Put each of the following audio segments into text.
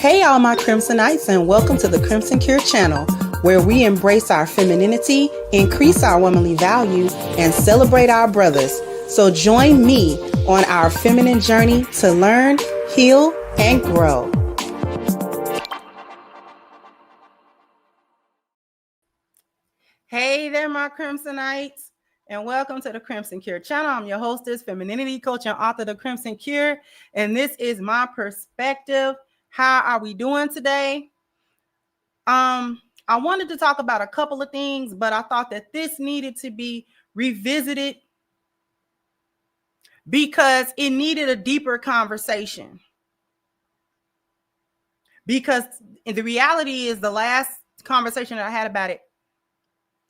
Hey all my Crimsonites, and welcome to the Crimson Cure channel, where we embrace our femininity, increase our womanly value, and celebrate our brothers. So join me on our feminine journey to learn, heal, and grow. Hey there, my Crimsonites, and welcome to the Crimson Cure channel. I'm your hostess, femininity coach, and author of the Crimson Cure, and this is my perspective. How are we doing today? I wanted to talk about a couple of things, but I thought that this needed to be revisited because it needed a deeper conversation. Because the reality is, the last conversation that I had about it,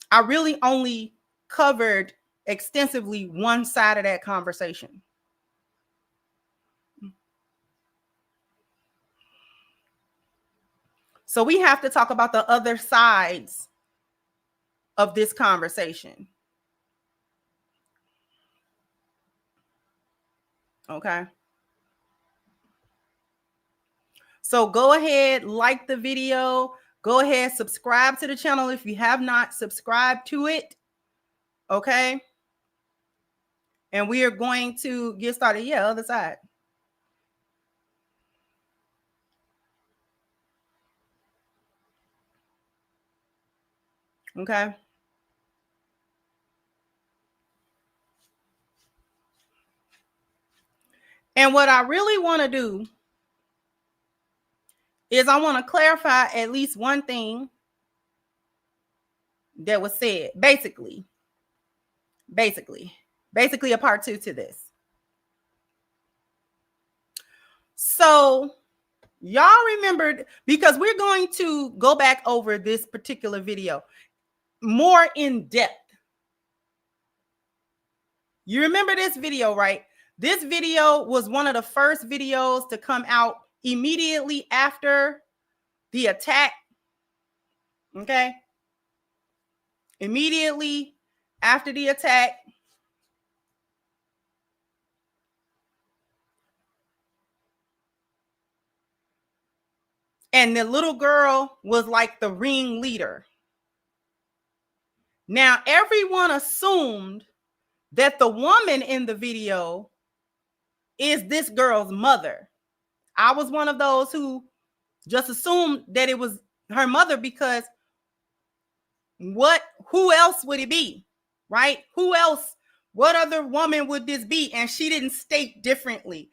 I really only covered extensively one side of that conversation. So we have to talk about the other sides of this conversation. Okay. So go ahead, like the video. Go ahead, subscribe to the channel if you have not subscribed to it. Okay. And we are going to get started. Yeah, other side. Okay. And what I really want to do is I want to clarify at least one thing that was said. Basically a part two to this. So y'all remembered, because we're going to go back over this particular video more in depth. You remember this video, right? This video was one of the first videos to come out immediately after the attack. Okay. Immediately after the attack. And the little girl was like the ringleader. Now, everyone assumed that the woman in the video is this girl's mother. I was one of those who just assumed that it was her mother, because who else would it be, right? Who else? What other woman would this be? And she didn't state differently.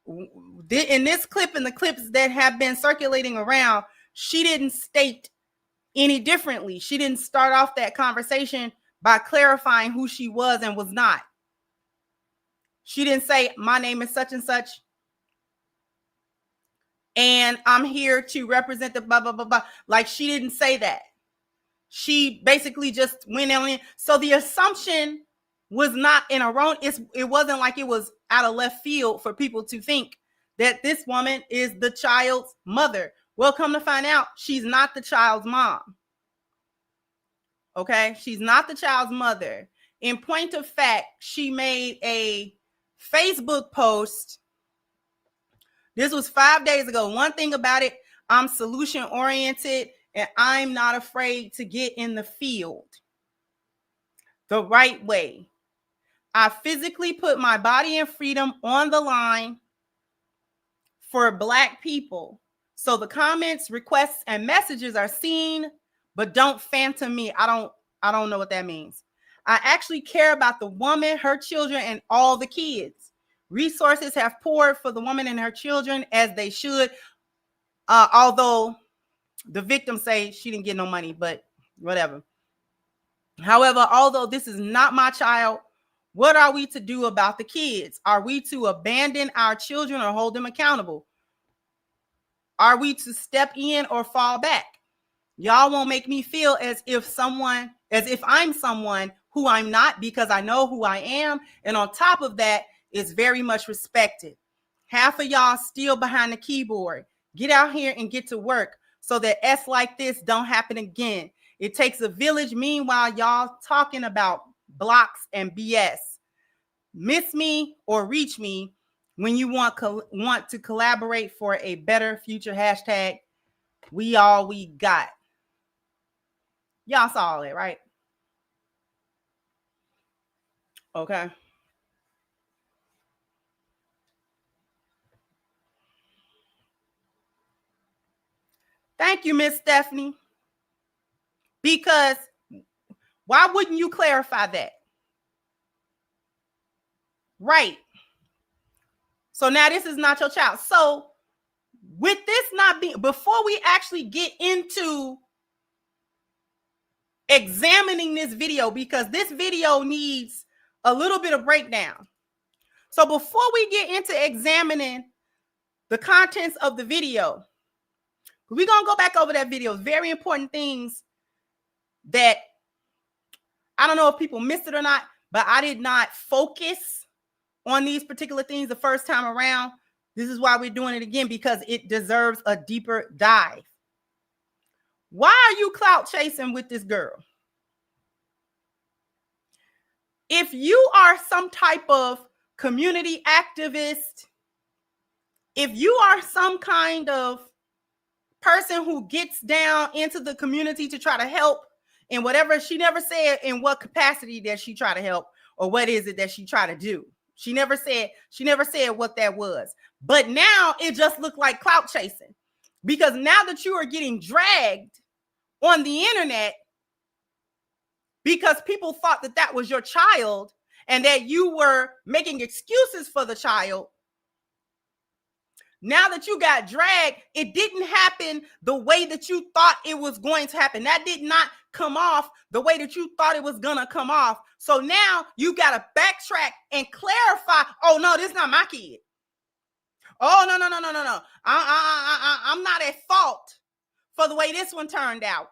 In this clip and the clips that have been circulating around, she didn't state any differently. She didn't start off that conversation by clarifying who she was and was not. She didn't say, my name is such and such, and I'm here to represent the blah, blah, blah, blah. Like, she didn't say that. She basically just went on. So the assumption was not in a wrong. It wasn't like it was out of left field for people to think that this woman is the child's mother. Well, come to find out, she's not the child's mom. Okay, she's not the child's mother. In point of fact, she made a Facebook post. This was 5 days ago. One thing about it, I'm solution oriented, and I'm not afraid to get in the field the right way. I physically put my body and freedom on the line for Black people. So the comments, requests, and messages are seen, but don't phantom me. I don't know what that means. I actually care about the woman, her children, and all the kids. Resources have poured for the woman and her children, as they should. Although the victims say she didn't get no money, but whatever. However, although this is not my child, what are we to do about the kids? Are we to abandon our children or hold them accountable? Are we to step in or fall back? Y'all won't make me feel as if I'm someone who I'm not, because I know who I am. And on top of that, it's very much respected. Half of y'all still behind the keyboard. Get out here and get to work so that S like this don't happen again. It takes a village. Meanwhile, y'all talking about blocks and BS. Miss me or reach me when you want to collaborate for a better future. Hashtag we all we got. Y'all saw it, right? Okay. Thank you, Miss Stephanie. Because why wouldn't you clarify that? Right. So now this is not your child. So with this not being, before we actually get into examining this video, because this video needs a little bit of breakdown. So before we get into examining the contents of the video, we're going to go back over that video. Very important things that I don't know if people missed it or not, but I did not focus on these particular things the first time around. This is why we're doing it again, because it deserves a deeper dive. Why are you clout chasing with this girl? If you are some type of community activist, if you are some kind of person who gets down into the community to try to help in whatever, she never said in what capacity that she try to help or what is it that she try to do. She never said what that was. But now it just looked like clout chasing, because now that you are getting dragged on the internet because people thought that that was your child and that you were making excuses for the child. Now that you got dragged, it didn't happen the way that you thought it was going to happen. That did not come off the way that you thought it was going to come off. So now you got to backtrack and clarify, oh, no, this is not my kid. Oh, no. I'm not at fault for the way this one turned out.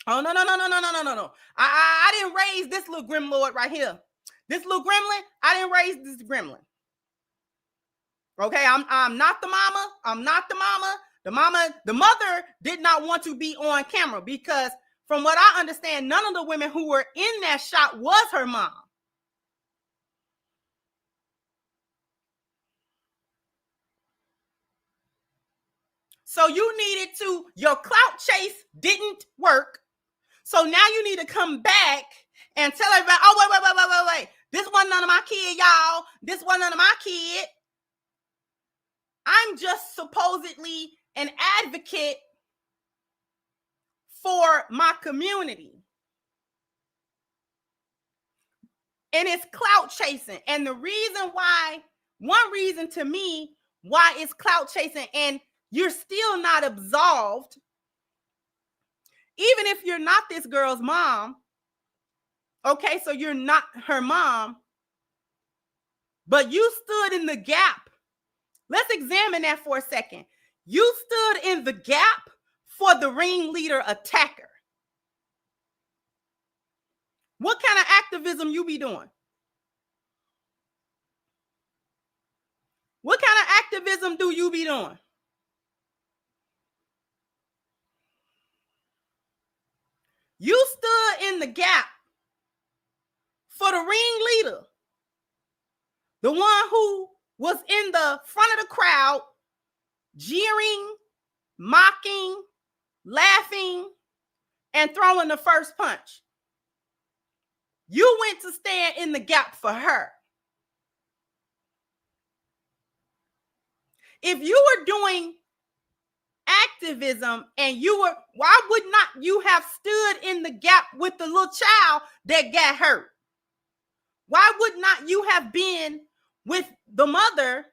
Oh, no. I didn't raise this little grimlord right here. This little gremlin, I didn't raise this gremlin. Okay, I'm not the mama. I'm not the mama. The mother did not want to be on camera because from what I understand, none of the women who were in that shot was her mom. So you needed to, your clout chase didn't work. So now you need to come back and tell everybody, oh, wait. This wasn't none of my kid, y'all. This wasn't none of my kid. I'm just supposedly an advocate for my community. And it's clout chasing. And the reason why, one reason to me, why it's clout chasing and you're still not absolved, even if you're not this girl's mom, okay, so you're not her mom, but you stood in the gap. Let's examine that for a second. You stood in the gap for the ringleader attacker. What kind of activism you be doing? What kind of activism do you be doing? You stood in the gap for the ringleader, the one who was in the front of the crowd, jeering, mocking, laughing, and throwing the first punch. You went to stand in the gap for her. If you were doing activism and you were, why would not you have stood in the gap with the little child that got hurt? Why would not you have been with the mother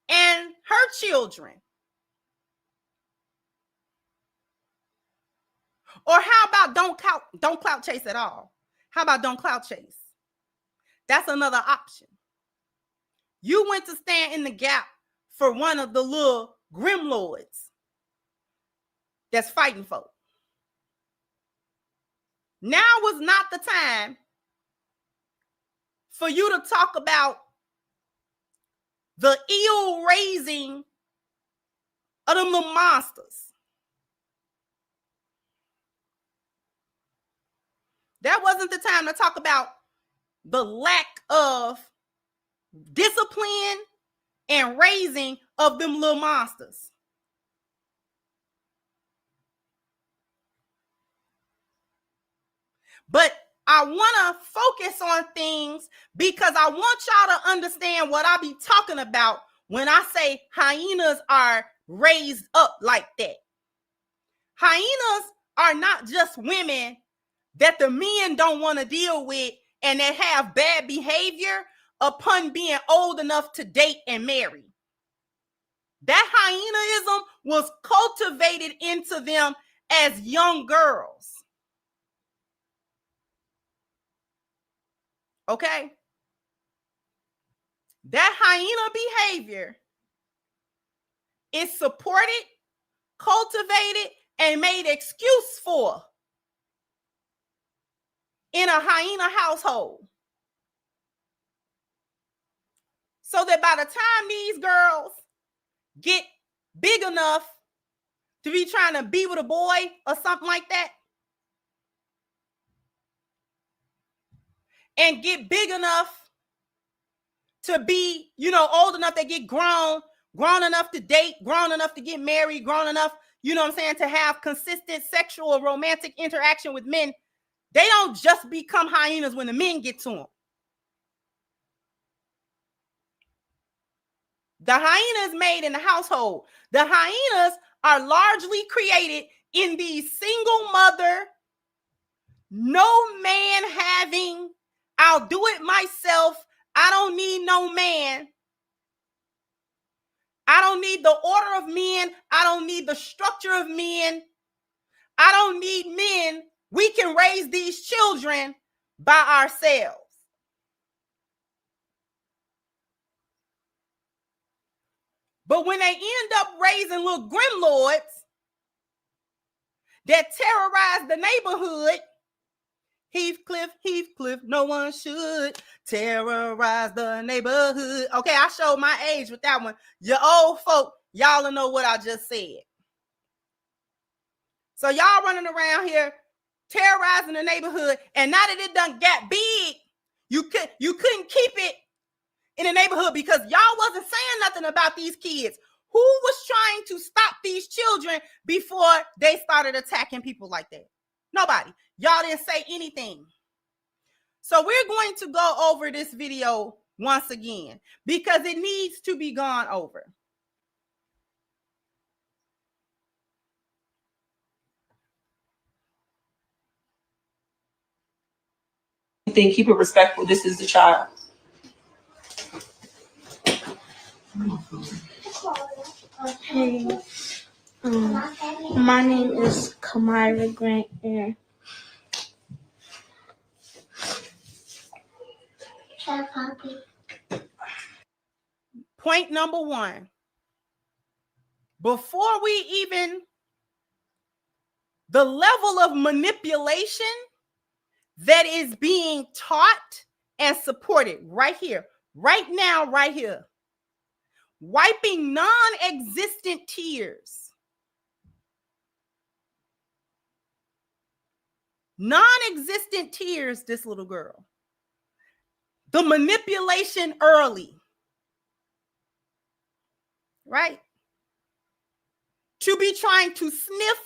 and her children? Or how about don't clout chase at all? How about don't clout chase? That's another option. You went to stand in the gap for one of the little grimlords that's fighting folk. Now was not the time for you to talk about the ill raising of them little monsters. That wasn't the time to talk about the lack of discipline and raising of them little monsters. But I want to focus on things because I want y'all to understand what I be talking about when I say hyenas are raised up like that. Hyenas are not just women that the men don't want to deal with and that have bad behavior upon being old enough to date and marry. That hyenaism was cultivated into them as young girls. Okay? That hyena behavior is supported, cultivated, and made excuse for in a hyena household. So that by the time these girls get big enough to be trying to be with a boy or something like that, and get big enough to be, old enough to get grown enough to date, grown enough to get married, grown enough, to have consistent sexual or romantic interaction with men, they don't just become hyenas when the men get to them. The hyena is made in the household. The hyenas are largely created in the single mother, no man having, I'll do it myself, I don't need no man. I don't need the order of men. I don't need the structure of men. I don't need men. We can raise these children by ourselves. But when they end up raising little grimlords that terrorize the neighborhood, Heathcliff, no one should terrorize the neighborhood. Okay, I showed my age with that one. You old folk, y'all will know what I just said. So y'all running around here terrorizing the neighborhood, and now that it done got big, you couldn't keep it in the neighborhood because y'all wasn't saying nothing about these kids. Who was trying to stop these children before they started attacking people like that? Nobody. Y'all didn't say anything. So we're going to go over this video once again because it needs to be gone over. Keep it respectful. This is the child. Hey, my name is Kamira Grant Air. Point number one. Before we even, the level of manipulation that is being taught and supported right here, right now, right here. Wiping non-existent tears. Non-existent tears, this little girl. The manipulation early. Right? To be trying to sniff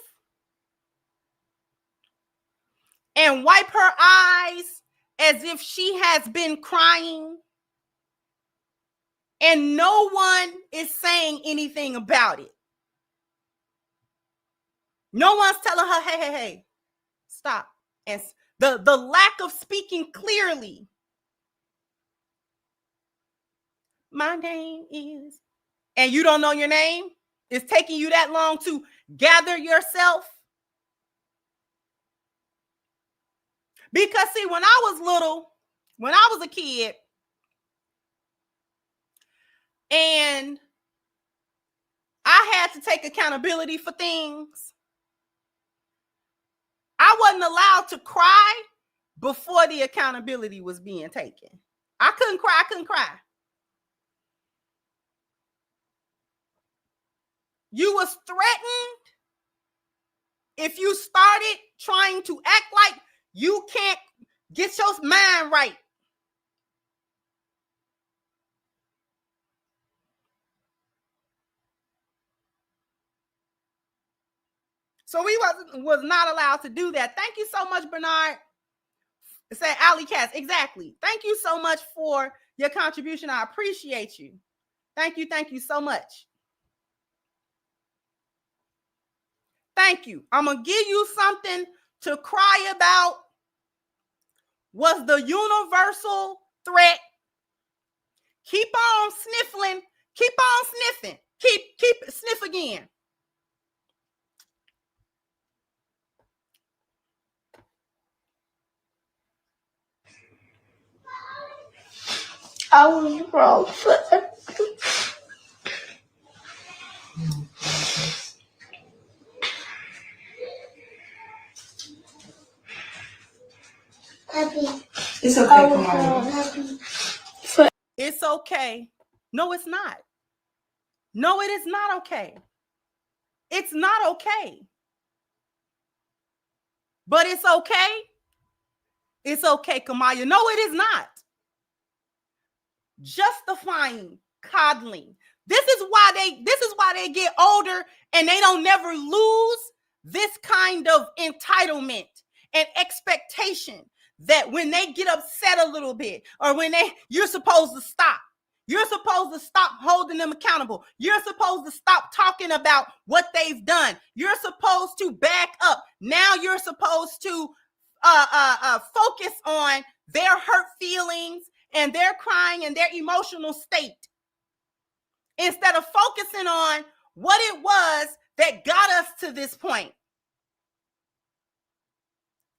and wipe her eyes as if she has been crying. And no one is saying anything about it. No one's telling her, hey, stop. And the lack of speaking clearly. My name is, and you don't know your name? It's taking you that long to gather yourself? Because see, when I was little, when I was a kid, and I had to take accountability for things, I wasn't allowed to cry before the accountability was being taken. I couldn't cry. You was threatened if you started trying to act like you can't get your mind right. So we was not allowed to do that. Thank you so much, Bernard. Say Alley Cats. Exactly. Thank you so much for your contribution. I appreciate you. Thank you. Thank you so much. Thank you. I'm going to give you something to cry about. Was the universal threat. Keep on sniffling. Keep on sniffing. Keep sniff again. I was wrong for It's okay, Kamara. It's okay. No, it's not. No, it is not okay. It's not okay. But it's okay. It's okay, Kamaya. No, it is not. Justifying coddling. This is why they get older and they don't never lose this kind of entitlement and expectation that when they get upset a little bit or when you're supposed to stop. You're supposed to stop holding them accountable. You're supposed to stop talking about what they've done. You're supposed to back up. Now you're supposed to focus on their hurt feelings and their crying and their emotional state instead of focusing on what it was that got us to this point.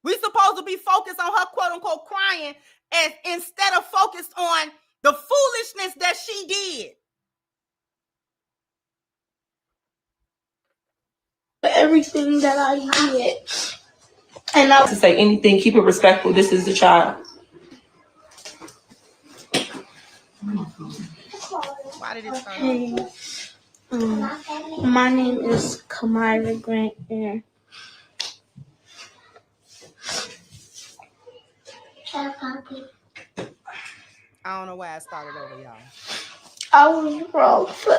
We're supposed to be focused on her quote unquote crying and instead of focused on the foolishness that she did. everything that I did. And I To say anything, keep it respectful. This is the child. Why did it start? Hey, my name is Kamira Grant Air. I don't know why I started over, y'all. I was wrong for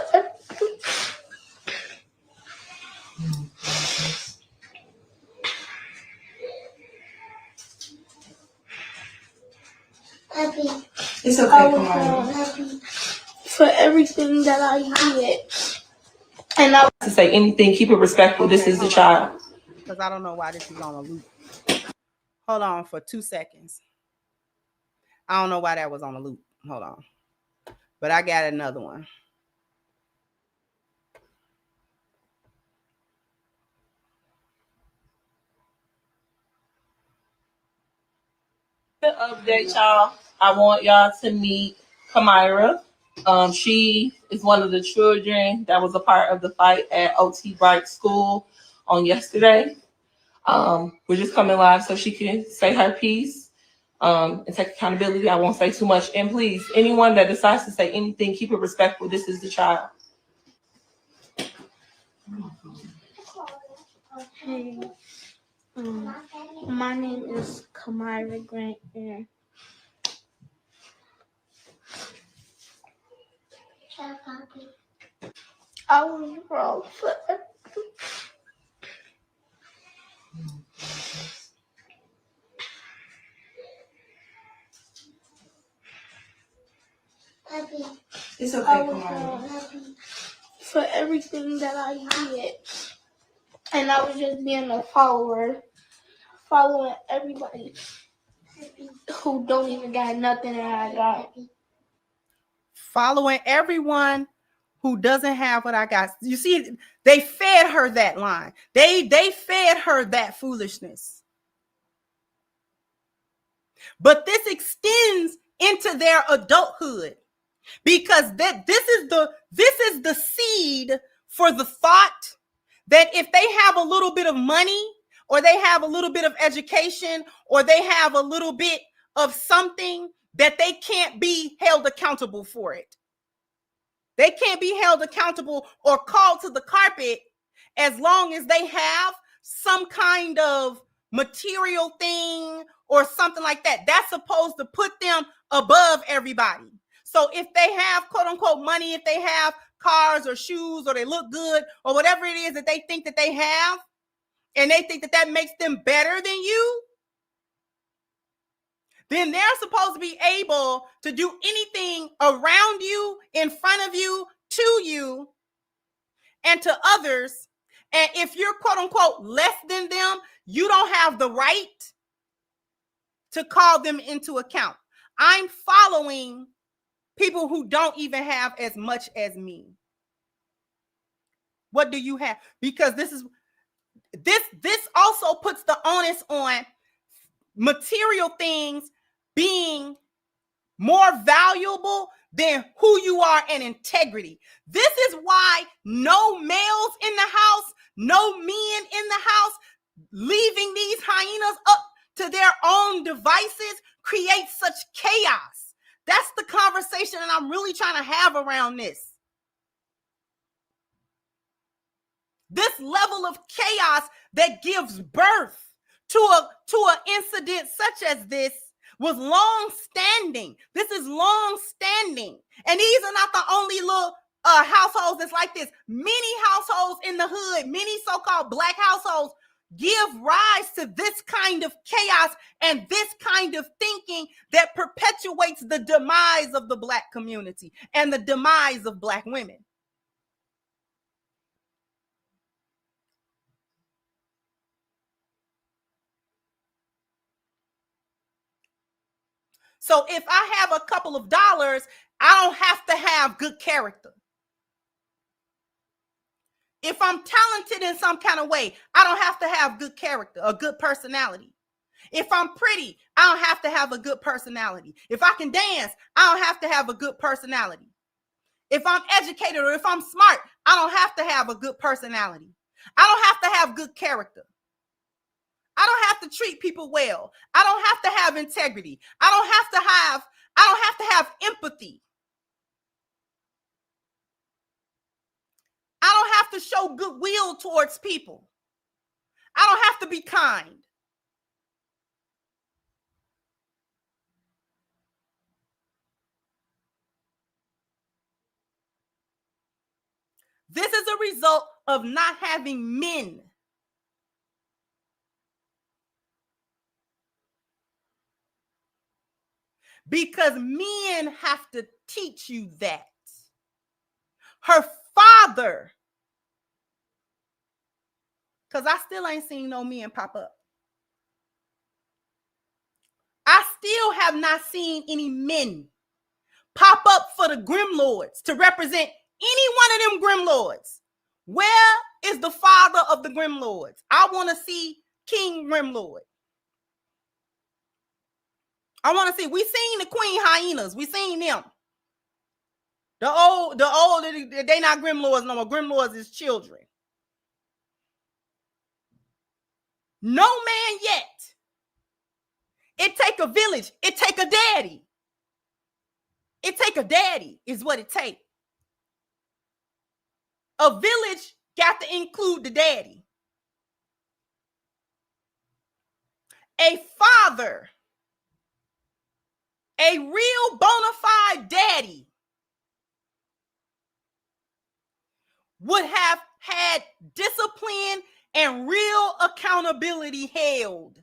It's okay, I was Kamara. wrong for everything that I did. And I To say anything, keep it respectful. This is the child. Because I don't know why this is on a loop. Hold on for 2 seconds. I don't know why that was on a loop. Hold on. But I got another one. Update, y'all. I want y'all to meet Kamira. She is one of the children that was a part of the fight at OT Bright School on yesterday. We're just coming live so she can say her piece and take accountability. I won't say too much. And please, anyone that decides to say anything, keep it respectful. This is the child. Hey, my name is Kamira Grant Air. I was wrong for It's okay, I was Kamira. wrong for everything that I did. And I was just being a follower, following everybody who don't even got nothing that I got. Following everyone who doesn't have what I got. You see, they fed her that line. They fed her that foolishness. But this extends into their adulthood because this is the seed for the thought that if they have a little bit of money or they have a little bit of education or they have a little bit of something that they can't be held accountable for it. They can't be held accountable or called to the carpet as long as they have some kind of material thing or something like that. That's supposed to put them above everybody. So if they have quote unquote money, if they have cars or shoes or they look good or whatever it is that they think that they have, and they think that that makes them better than you, then they're supposed to be able to do anything around you, in front of you, to you, and to others. And if you're quote unquote less than them, you don't have the right to call them into account. I'm following people who don't even have as much as me. What do you have? Because this also puts the onus on material things being more valuable than who you are and integrity. This is why no males in the house, no men in the house, leaving these hyenas up to their own devices creates such chaos. That's the conversation that I'm really trying to have around this. This level of chaos that gives birth to an incident such as this was long standing. This is long standing. And these are not the only little households that's like this. Many households in the hood, many so-called black households give rise to this kind of chaos and this kind of thinking that perpetuates the demise of the black community and the demise of black women. So if I have a couple of dollars, I don't have to have good character. If I'm talented in some kind of way, I don't have to have good character, a good personality. If I'm pretty, I don't have to have a good personality. If I can dance, I don't have to have a good personality. If I'm educated or if I'm smart, I don't have to have a good personality. I don't have to have good character. I don't have to treat people well. I don't have to have integrity. I don't have to have empathy. I don't have to show goodwill towards people. I don't have to be kind. This is a result of not having men. Because men have to teach you that. Her father, because I still ain't seen no men pop up. I still have not seen any men pop up for the Grim Lords to represent any one of them Grim Lords. Where is the father of the Grim Lords? I want to see King Grim Lord. I want to see. We seen the Queen Hyenas. We seen them. The old, they not Grim Lords no more. Grim Lords is children. No man yet. It take a village. It take a daddy. It take a daddy is what it take. A village got to include the daddy. A father, a real bona fide daddy would have had discipline and real accountability held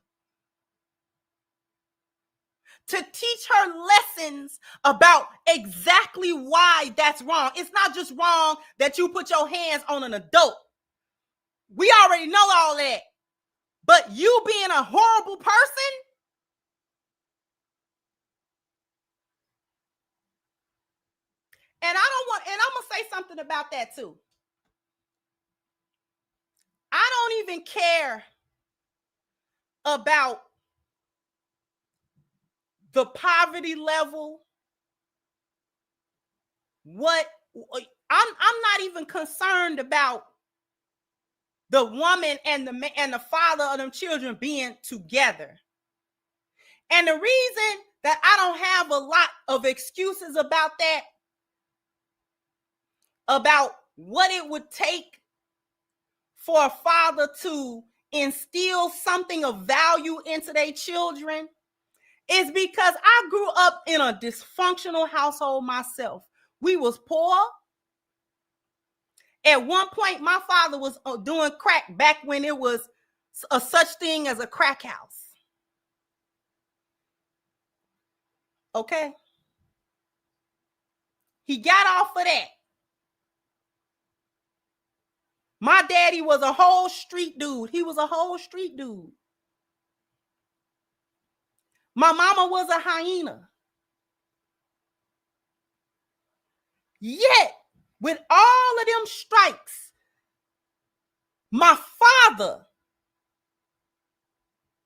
to teach her lessons about exactly why that's wrong. It's not just wrong that you put your hands on an adult. We already know all that. But you being a horrible person, and I'm gonna say something about that too. I don't even care about the poverty level. I'm not even concerned about the woman and the father of them children being together. And the reason that I don't have a lot of excuses about that, about what it would take for a father to instill something of value into their children, is because I grew up in a dysfunctional household myself. We was poor. At one point, my father was doing crack back when it was a such thing as a crack house. Okay? He got off of that. My daddy was a whole street dude. He was a whole street dude. My mama was a hyena. Yet, with all of them strikes, my father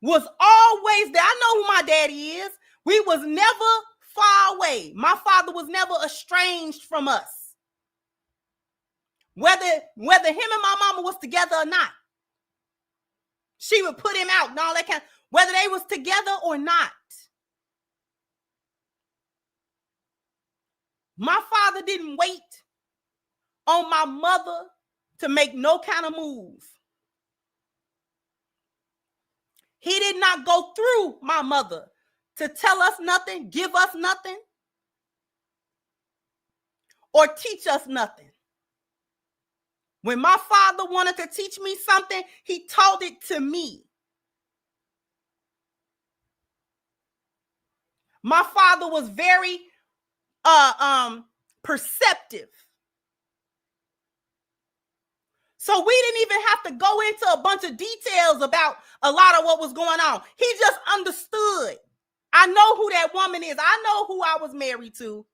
was always there. I know who my daddy is. We was never far away. My father was never estranged from us. Whether him and my mama was together or not. She would put him out and all that kind of, whether they was together or not. My father didn't wait on my mother to make no kind of move. He did not go through my mother to tell us nothing, give us nothing, or teach us nothing. When my father wanted to teach me something, he taught it to me. My father was very perceptive. So we didn't even have to go into a bunch of details about a lot of what was going on. He just understood. I know who that woman is. I know who I was married to.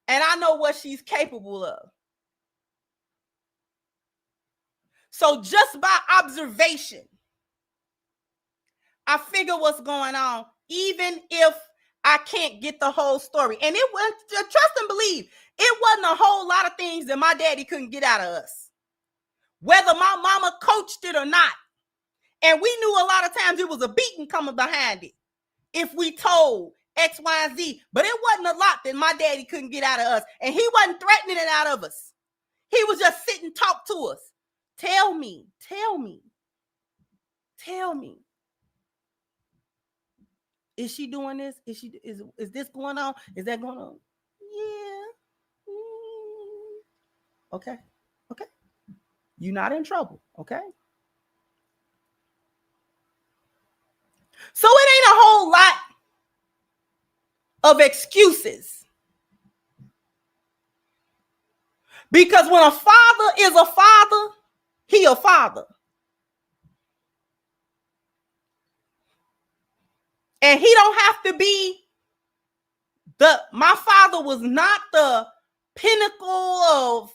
And I know what she's capable of. So just by observation, I figure what's going on, even if I can't get the whole story. And it was, trust and believe, it wasn't a whole lot of things that my daddy couldn't get out of us, whether my mama coached it or not. And we knew a lot of times it was a beating coming behind it if we told X, Y, and Z. But it wasn't a lot that my daddy couldn't get out of us. And he wasn't threatening it out of us. He was just sitting and talk to us. Tell me. Is she doing this? Is this going on? Is that going on? Yeah. Okay. You're not in trouble. Okay. So it ain't a whole lot of excuses. Because when a father is a father, he a father. And he don't have to be my father was not the pinnacle of,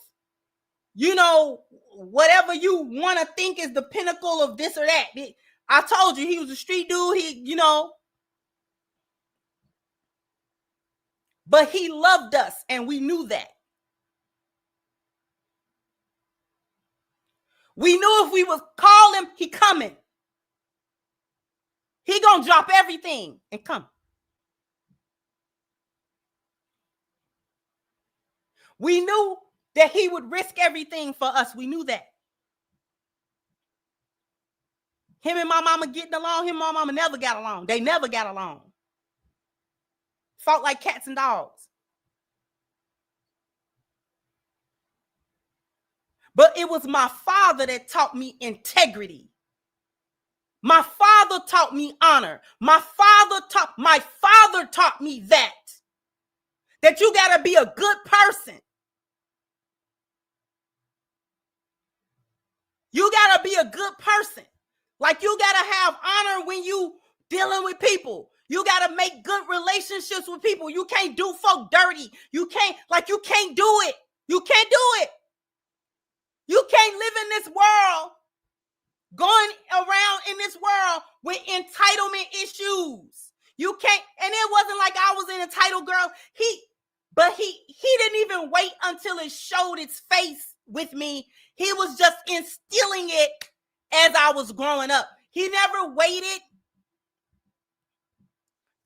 whatever you want to think is the pinnacle of this or that. I told you he was a street dude, but he loved us and we knew that. We knew if we would call him, he coming. He gonna drop everything and come. We knew that he would risk everything for us. We knew that. Him and my mama getting along, him and my mama never got along. They never got along. Fought like cats and dogs. But it was my father that taught me integrity. My father taught me honor. My father taught me that you got to be a good person. You got to be a good person. Like you got to have honor when you dealing with people. You got to make good relationships with people. You can't do folk dirty. You can't do it. You can't do it. You can't live in this world, going around in this world with entitlement issues. You can't, and it wasn't like I was an entitled girl. He didn't even wait until it showed its face with me. He was just instilling it as I was growing up. He never waited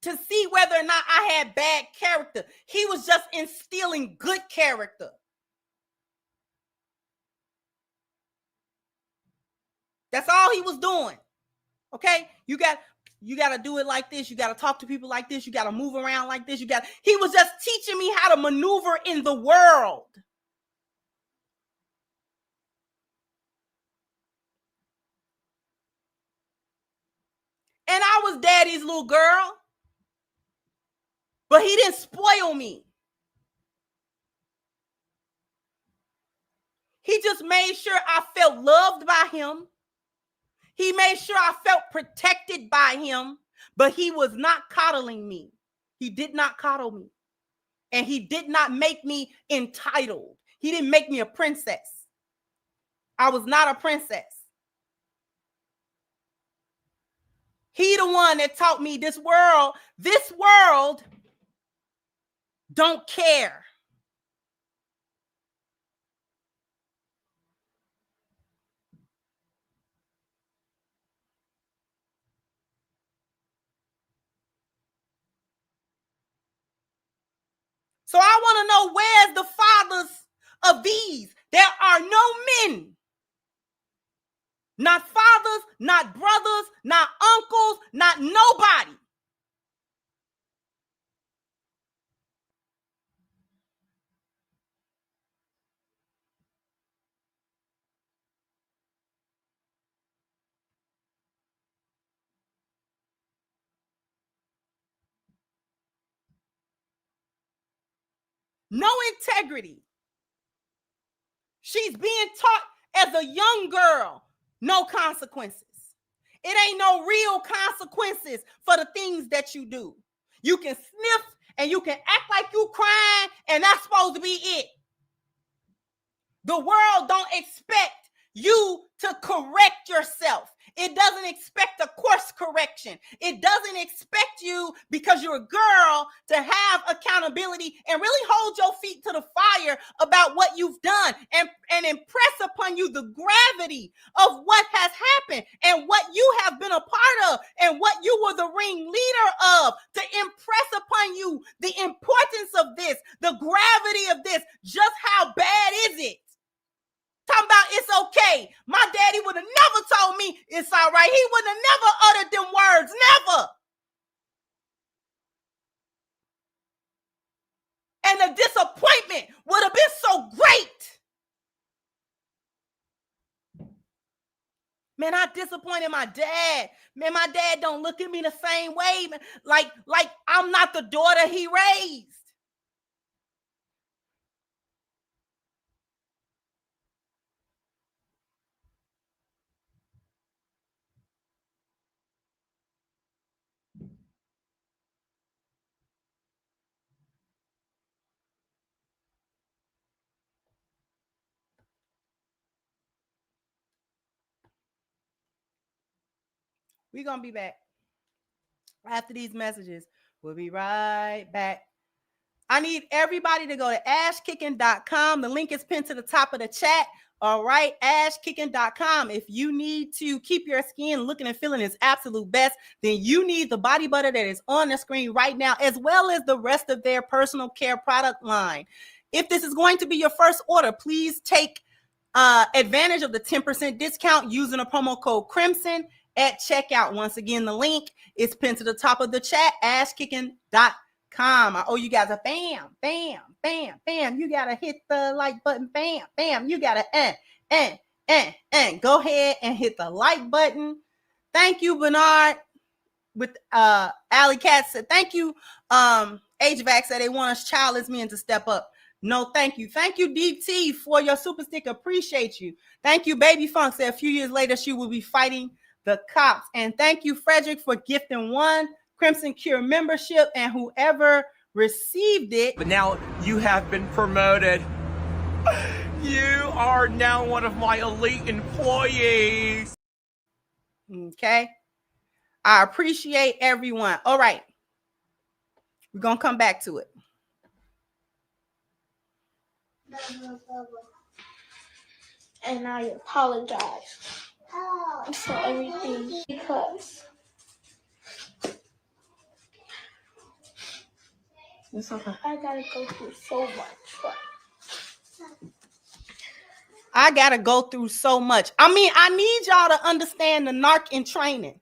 to see whether or not I had bad character. He was just instilling good character. That's all he was doing. Okay? You got to do it like this. You got to talk to people like this. You got to move around like this. He was just teaching me how to maneuver in the world. And I was daddy's little girl. But he didn't spoil me. He just made sure I felt loved by him. He made sure I felt protected by him. But he was not coddling me. He did not coddle me. And he did not make me entitled. He didn't make me a princess. I was not a princess. He the one that taught me this world don't care. So I want to know, where's the fathers of these? There are no men. Not fathers, not brothers, not uncles, not nobody. No integrity. She's being taught as a young girl, no consequences. It ain't no real consequences for the things that you do. You can sniff and you can act like you crying, and that's supposed to be it. The world don't expect you to correct yourself. It doesn't expect a course correction. It doesn't expect you, because you're a girl, to have accountability and really hold your feet to the fire about what you've done and impress upon you the gravity of what has happened and what you have been a part of and what you were the ringleader of, to impress upon you the importance of this, the gravity of this. Just how bad is it? Talking about it's okay. My daddy would have never told me it's all right. He would have never uttered them words. Never. And the disappointment would have been so great. Man, I disappointed my dad. Man, my dad don't look at me the same way. Man. Like I'm not the daughter he raised. We're going to be back after these messages. We'll be right back. I need everybody to go to ashkicking.com. The link is pinned to the top of the chat. All right, ashkicking.com. If you need to keep your skin looking and feeling its absolute best, then you need the body butter that is on the screen right now, as well as the rest of their personal care product line. If this is going to be your first order, please take advantage of the 10% discount using a promo code Crimson at checkout. Once again, the link is pinned to the top of the chat, ashkicking.com. I owe you guys a bam, bam, bam, bam. You gotta hit the like button, bam, bam. You gotta go ahead and hit the like button. Thank you, Bernard. With Alley Cat said, thank you. HVAC said they want us childless men to step up. No, thank you. Thank you, DT, for your super stick. Appreciate you. Thank you, Baby Funk said a few years later she will be fighting the cops. And thank you, Frederick, for gifting one Crimson Cure membership and whoever received it. But now you have been promoted. You are now one of my elite employees. Okay. I appreciate everyone. All right. We're going to come back to it. And I apologize for everything, because It's okay. I gotta go through so much. I got to go through so much. I mean, I need y'all to understand the narc in training.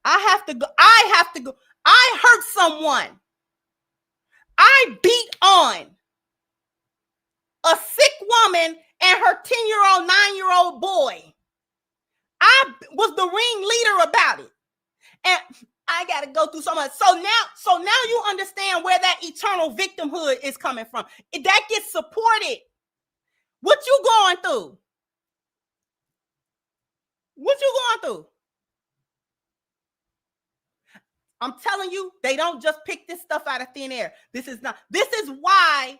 I have to go. I hurt someone. I beat on a sick woman and her 10-year-old, 9-year-old boy. I was the ringleader about it. And I got to go through so much. So now you understand where that eternal victimhood is coming from. That gets supported. What you going through? What you going through? I'm telling you, they don't just pick this stuff out of thin air. This is why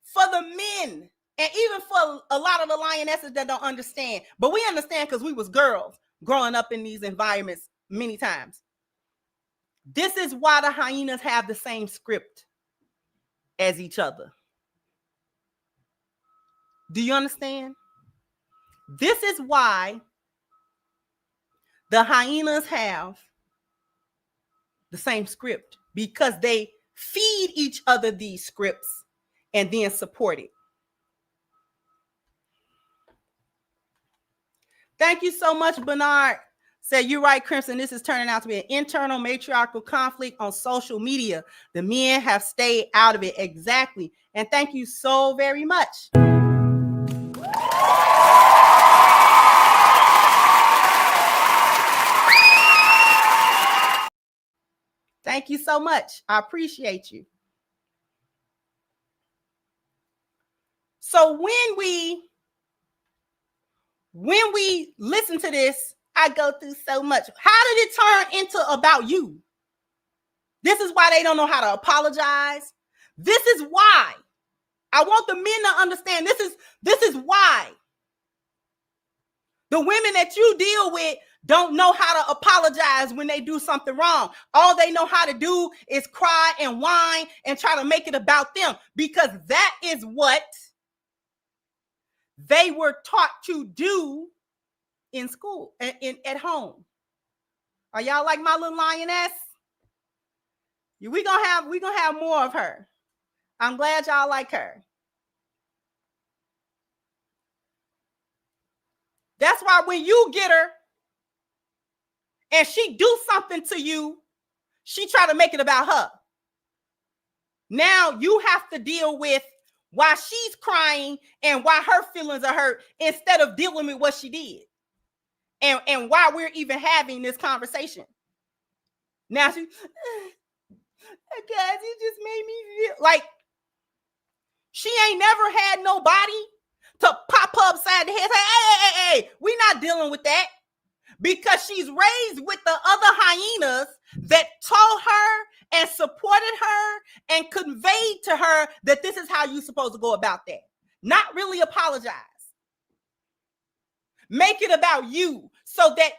for the men, and even for a lot of the lionesses that don't understand, but we understand because we was girls growing up in these environments many times. This is why the hyenas have the same script as each other. Do you understand? This is why the hyenas have the same script, because they feed each other these scripts and then support it. Thank you so much, Bernard. Said, you're right, Crimson. This is turning out to be an internal matriarchal conflict on social media. The men have stayed out of it. Exactly. And thank you so very much. Thank you so much. I appreciate you. So when we listen to this, I go through so much. How did it turn into about you? This is why they don't know how to apologize. This is why I want the men to understand. This is why the women that you deal with don't know how to apologize when they do something wrong. All they know how to do is cry and whine and try to make it about them, because that is what they were taught to do in school and at home. Are y'all like my little lioness? We're gonna have more of her. I'm glad y'all like her. That's why when you get her and she do something to you, she try to make it about her. Now you have to deal with why she's crying and why her feelings are hurt, instead of dealing with what she did and why we're even having this conversation. Now she, guys, it just made me feel like she ain't never had nobody to pop her upside the head and say, hey, we're not dealing with that, because she's raised with the other hyenas that taught her and supported her and conveyed to her that this is how you're supposed to go about that. Not really apologize. Make it about you so that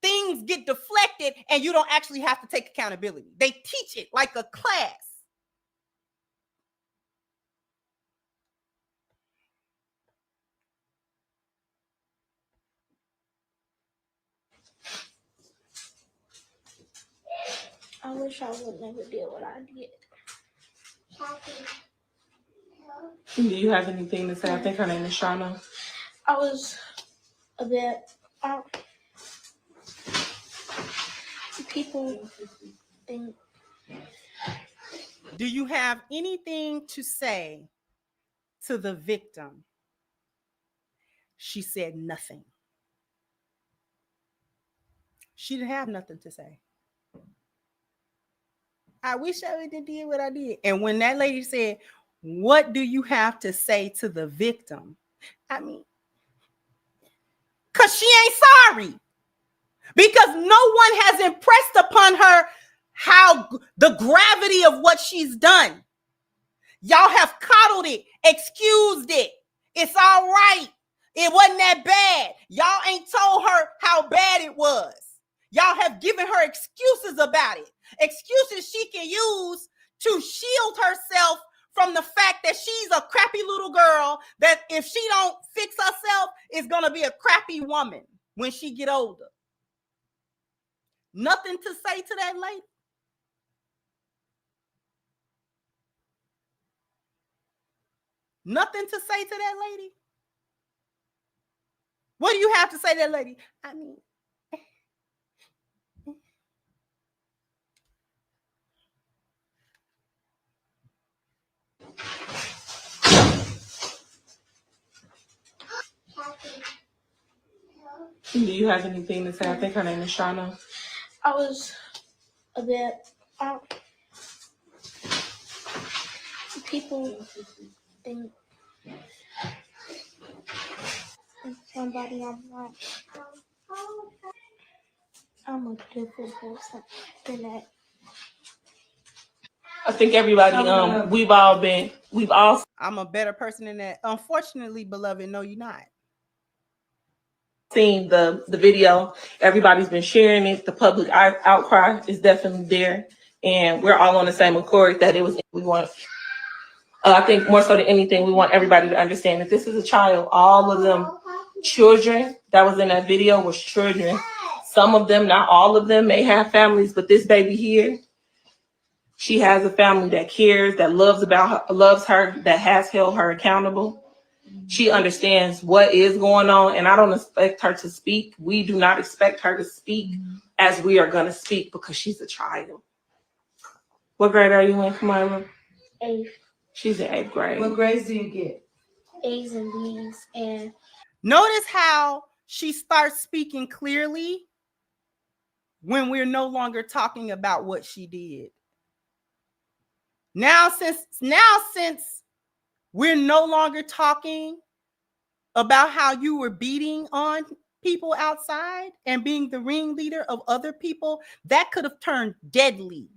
things get deflected and you don't actually have to take accountability. They teach it like a class. I wish I would never did what I did. Do you have anything to say? I think her name is Shauna. I was a bit people think. Do you have anything to say to the victim? She said nothing. She didn't have nothing to say. I wish I would have did what I did. And when that lady said, what do you have to say to the victim? I mean, because she ain't sorry. Because no one has impressed upon her how the gravity of what she's done. Y'all have coddled it, excused it. It's all right. It wasn't that bad. Y'all ain't told her how bad it was. Y'all have given her excuses about it. Excuses she can use to shield herself from the fact that she's a crappy little girl, that if she don't fix herself, is going to be a crappy woman when she get older. Nothing to say to that lady? Nothing to say to that lady? What do you have to say to that lady? I mean, do you have anything to say? I think her name is Shauna. I was a bit. People think somebody I'm not. I'm a difficult something that. I think everybody, we've all I'm a better person than that. Unfortunately, beloved, no, you're not. seen the video. Everybody's been sharing it. The public outcry is definitely there, and we're all on the same accord that it was. We want. I think more so than anything, we want everybody to understand that this is a child. All of them children that was in that video was children. Some of them, not all of them, may have families, but this baby here, she has a family that cares, that loves her, that has held her accountable. She understands what is going on, and I don't expect her to speak. We do not expect her to speak as we are going to speak because she's a child. What grade are you in, Kamira? 8th. She's in 8th grade. What grades do you get? A's and B's. And notice how she starts speaking clearly when we're no longer talking about what she did. Now since we're no longer talking about how you were beating on people outside and being the ringleader of other people, that could have turned deadly.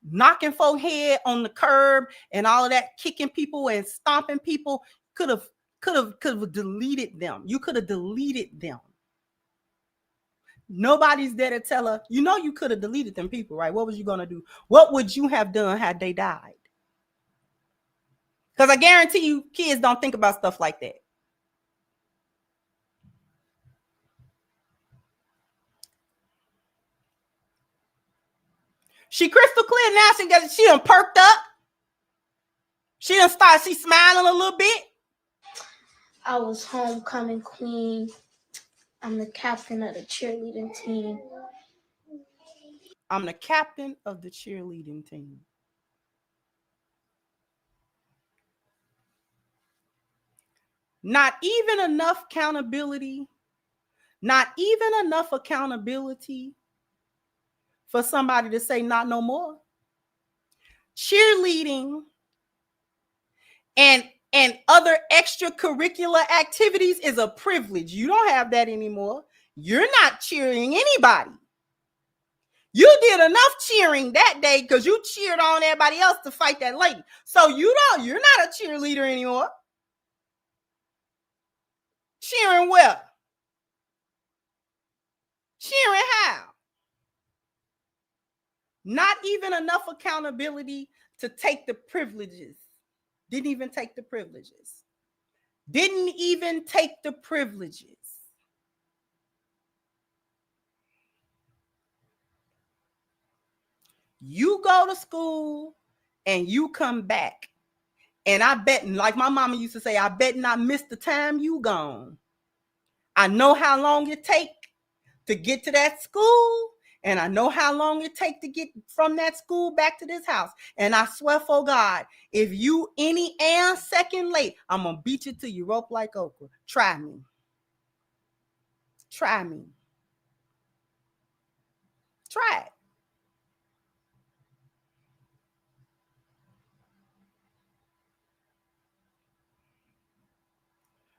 Knocking folk head on the curb and all of that, kicking people and stomping people could have deleted them. You could have deleted them. Nobody's there to tell her, you could have deleted them people, right? What was you going to do? What would you have done had they died? Because I guarantee you, kids don't think about stuff like that. She crystal clear now. She done perked up. She smiling a little bit. I was homecoming queen. I'm the captain of the cheerleading team. I'm the captain of the cheerleading team. Not even enough accountability. Not even enough accountability for somebody to say not no more. Cheerleading and other extracurricular activities is a privilege. You don't have that anymore. You're not cheering anybody. You did enough cheering that day because you cheered on everybody else to fight that lady. So you're not a cheerleader anymore. Cheering well. Cheering how? Not even enough accountability to take the privileges. Didn't even take the privileges. You go to school and you come back. And I bet, like my mama used to say, I bet not miss the time you gone. I know how long it take to get to that school. And I know how long it take to get from that school back to this house. And I swear for God, if you any second late, I'm going to beat you till you rope like okra. Try me. Try it.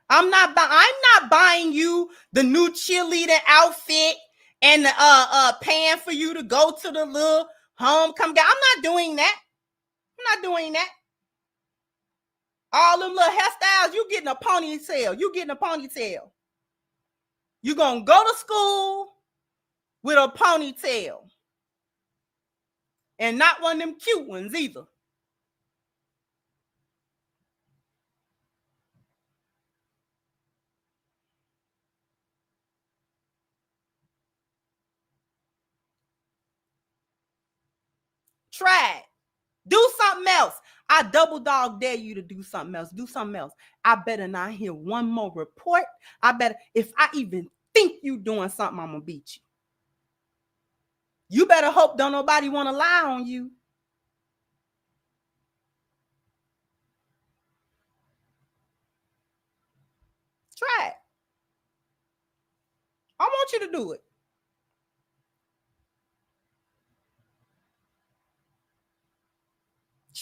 I'm not buying you the new cheerleader outfit and the paying for you to go to the little homecoming. I'm not doing that. All them little hairstyles, you getting a ponytail. You gonna go to school with a ponytail. And not one of them cute ones either. Try it. Do something else. I double dog dare you to do something else. I better not hear one more report. If I even think you doing something, I'm going to beat you. You better hope don't nobody want to lie on you. Try it. I want you to do it.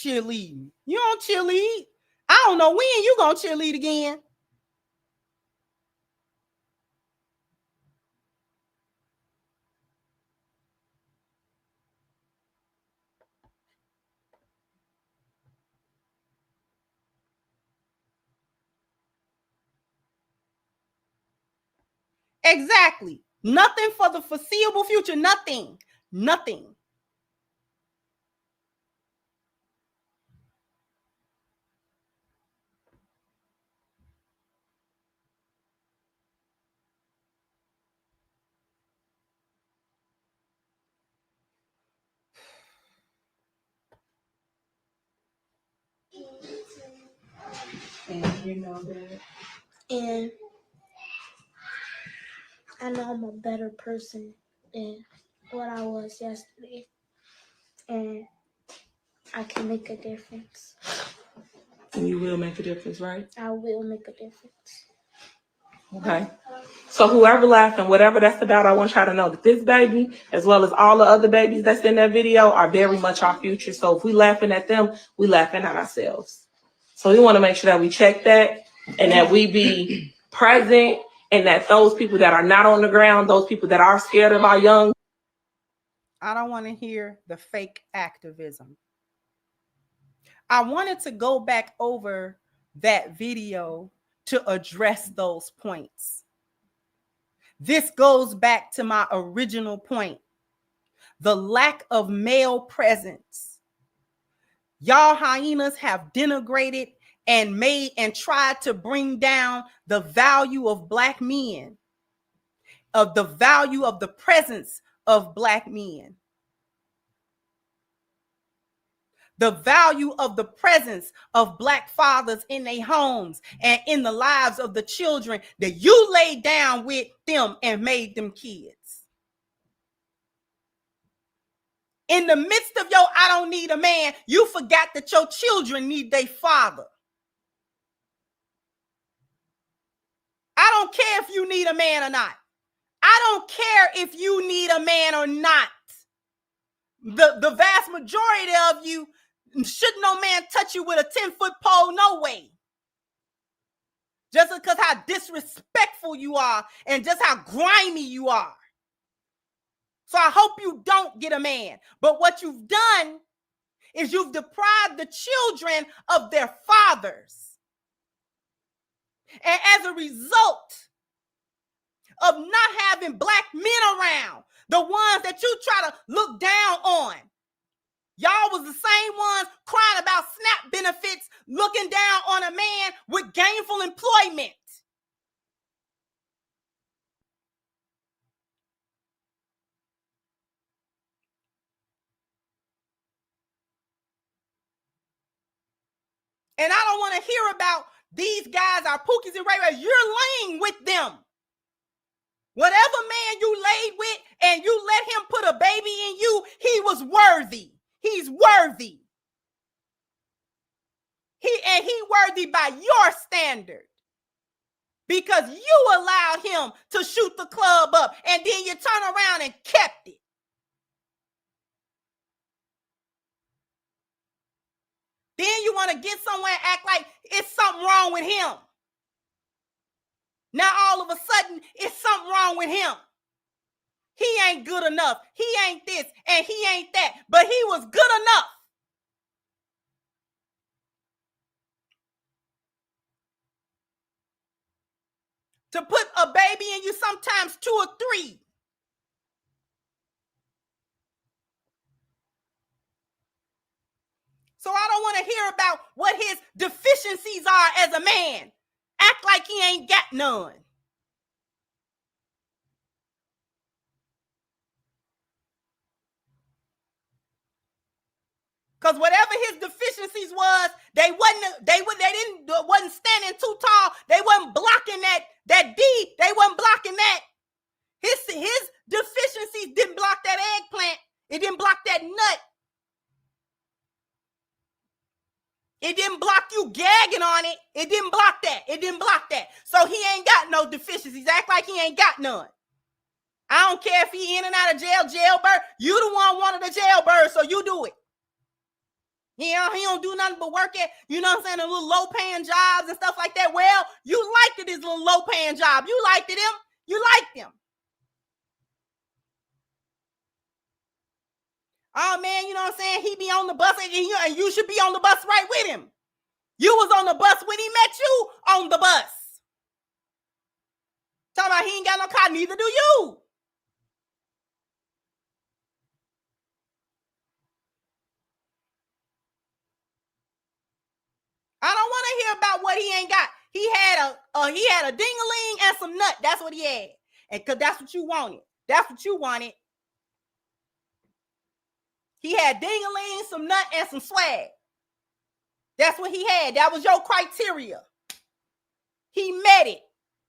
cheerleading. You don't cheerlead. I don't know when you gonna cheerlead again. Exactly. Nothing for the foreseeable future. Nothing. Nothing. And you know that. And I know I'm a better person than what I was yesterday. And I can make a difference. And you will make a difference, right? I will make a difference. Okay. So whoever laughing, whatever that's about, I want y'all to know that this baby, as well as all the other babies that's in that video, are very much our future. So if we laughing at them, we laughing at ourselves. So we want to make sure that we check that and that we be present, and that those people that are not on the ground, those people that are scared of our young. I don't want to hear the fake activism. I wanted to go back over that video to address those points. This goes back to my original point. The lack of male presence. Y'all hyenas have denigrated and made and tried to bring down the value of Black men, of the value of the presence of Black men, the value of the presence of Black fathers in their homes and in the lives of the children that you laid down with them and made them kids. In the midst of your I don't need a man, you forgot that your children need their father. I don't care if you need a man or not. I don't care if you need a man or not. The vast majority of you, should no man touch you with a 10-foot pole, no way. Just because how disrespectful you are and just how grimy you are. So I hope you don't get a man. But what you've done is you've deprived the children of their fathers. And as a result of not having Black men around, the ones that you try to look down on, y'all was the same ones crying about SNAP benefits, looking down on a man with gainful employment. And I don't want to hear about these guys are Pookies and Ray Rays. You're laying with them. Whatever man you laid with and you let him put a baby in you, he was worthy. He's worthy. He worthy by your standard. Because you allowed him to shoot the club up and then you turn around and kept it. Then you want to get somewhere and act like it's something wrong with him. Now all of a sudden, it's something wrong with him. He ain't good enough. He ain't this and he ain't that. But he was good enough. To put a baby in you, sometimes 2 or 3. So I don't want to hear about what his deficiencies are as a man. Act like he ain't got none. Because whatever his deficiencies was, they wasn't standing too tall. They wasn't blocking that D. They wasn't blocking that. His deficiencies didn't block that eggplant. It didn't block that nut. It didn't block you gagging on it. It didn't block that. It didn't block that. So he ain't got no deficiencies. Act like he ain't got none. I don't care if he in and out of jailbird. You the one wanted a jailbird, so you do it. He don't do nothing but work at, you know what I'm saying, the little low-paying jobs and stuff like that. Well, you liked it, his little low-paying job. You liked it, him. You liked him. Oh, man, you know what I'm saying? He be on the bus, and you should be on the bus right with him. You was on the bus when he met you on the bus. Talking about he ain't got no car, neither do you. I don't want to hear about what he ain't got. He had a ding-a-ling and some nut. That's what he had. And because that's what you wanted. That's what you wanted. He had ding-a-ling, some nut, and some swag. That's what he had. That was your criteria. He met it.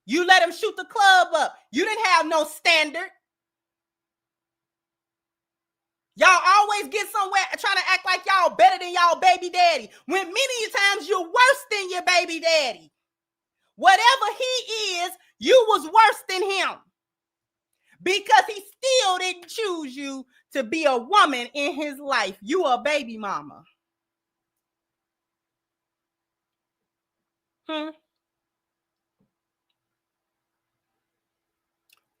You let him shoot the club up. You didn't have no standard. Y'all always get somewhere trying to act like y'all better than y'all baby daddy, when many times you're worse than your baby daddy. Whatever he is, you was worse than him, because he still didn't choose you to be a woman in his life. You a baby mama.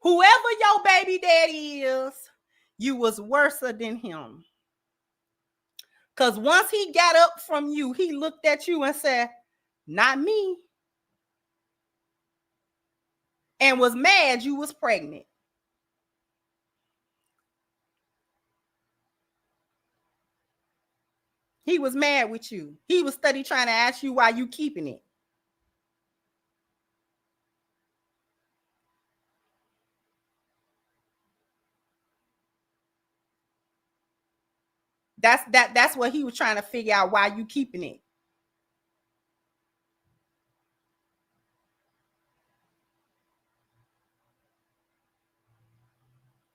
Whoever your baby daddy is, you was worse than him. Because once he got up from you, he looked at you and said, not me. And was mad you was pregnant. He was mad with you. He was steady trying to ask you why you keeping it. That's what he was trying to figure out, why you keeping it.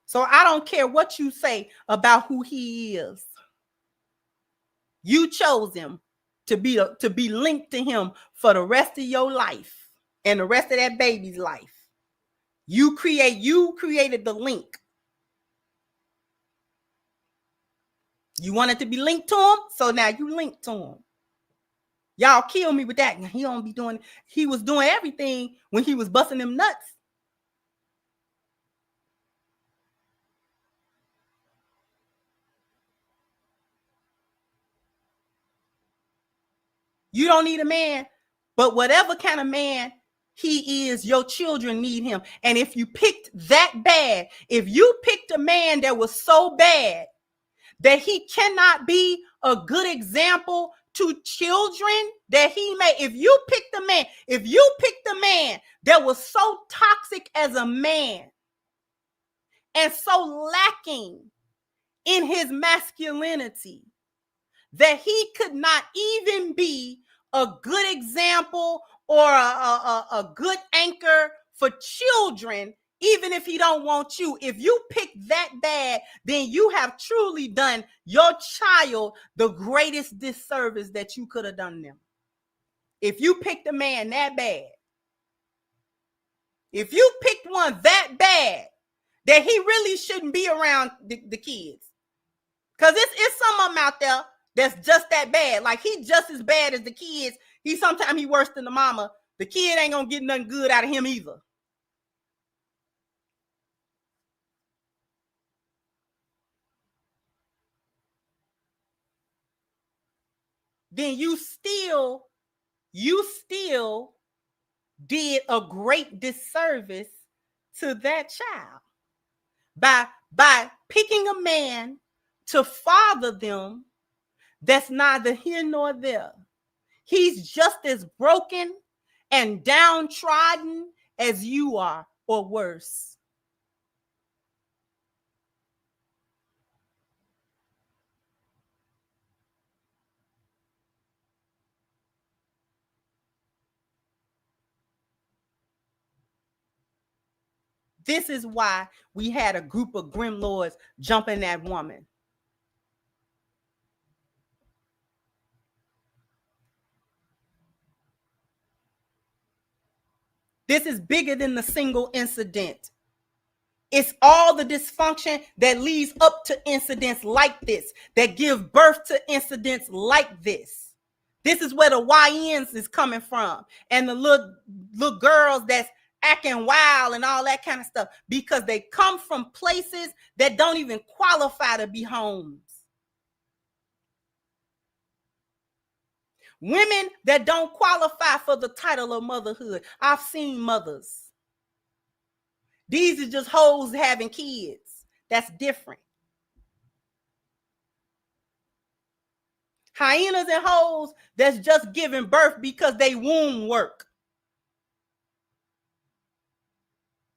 So I don't care what you say about who he is. You chose him to be linked to him for the rest of your life and the rest of that baby's life. You created the link. You wanted to be linked to him, so now you linked to him. Y'all kill me with that. He was doing everything when he was busting them nuts. You don't need a man, but whatever kind of man he is, your children need him. And if you picked that bad, if you picked a man that was so bad that he cannot be a good example to children, that he may, if you picked a man that was so toxic as a man and so lacking in his masculinity that he could not even be a good example or a good anchor for children, even if he don't want you. If you pick that bad, then you have truly done your child the greatest disservice that you could have done them. If you picked a man that bad, if you picked one that bad that he really shouldn't be around the kids, because it's some of them out there that's just that bad. Like, he just as bad as the kids. Sometimes he worse than the mama. The kid ain't gonna get nothing good out of him either. Then you still did a great disservice to that child by picking a man to father them that's neither here nor there. He's just as broken and downtrodden as you are, or worse. This is why we had a group of grim lords jumping that woman. This is bigger than the single incident. It's all the dysfunction that leads up to incidents like this, that give birth to incidents like this. This is where the YNs is coming from, and the little girls that's acting wild and all that kind of stuff, because they come from places that don't even qualify to be homes. Women that don't qualify for the title of motherhood. I've seen mothers. These are just hoes having kids. That's different. Hyenas and hoes that's just giving birth because they womb work.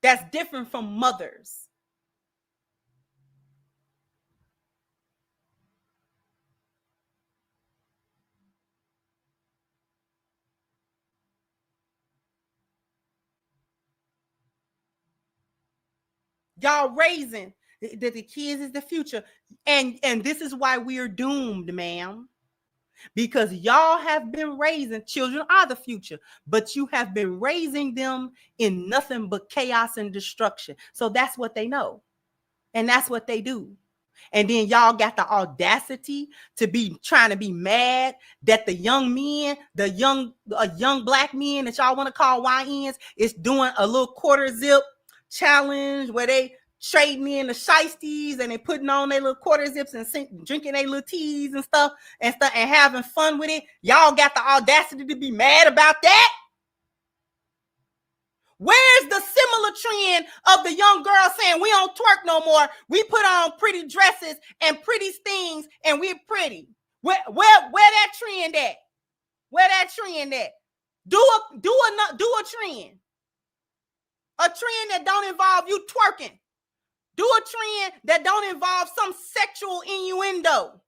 That's different from mothers. Y'all raising that the kids is the future. And this is why we are doomed, ma'am. Because y'all have been raising, children are the future, but you have been raising them in nothing but chaos and destruction. So that's what they know. And that's what they do. And then y'all got the audacity to be trying to be mad that the young men, young black men that y'all want to call YNs is doing a little quarter zip challenge where they trading in the shiesties and they putting on their little quarter zips and drinking their little teas and stuff and having fun with it. Y'all got the audacity to be mad about that? Where's the similar trend of the young girl saying we don't twerk no more? We put on pretty dresses and pretty things and we're pretty. Where that trend at? Where that trend at? Do a trend. A trend that don't involve you twerking. Do a trend that don't involve some sexual innuendo.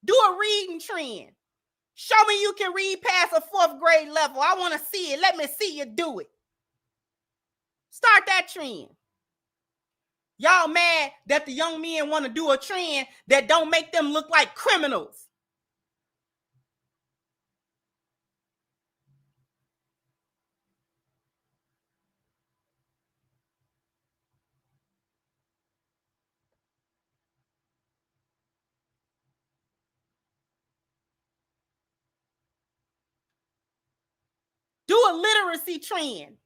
Do a reading trend. Show me you can read past a 4th grade level. I want to see it. Let me see you do it. Start that trend. Y'all mad that the young men want to do a trend that don't make them look like criminals. Do a literacy trend.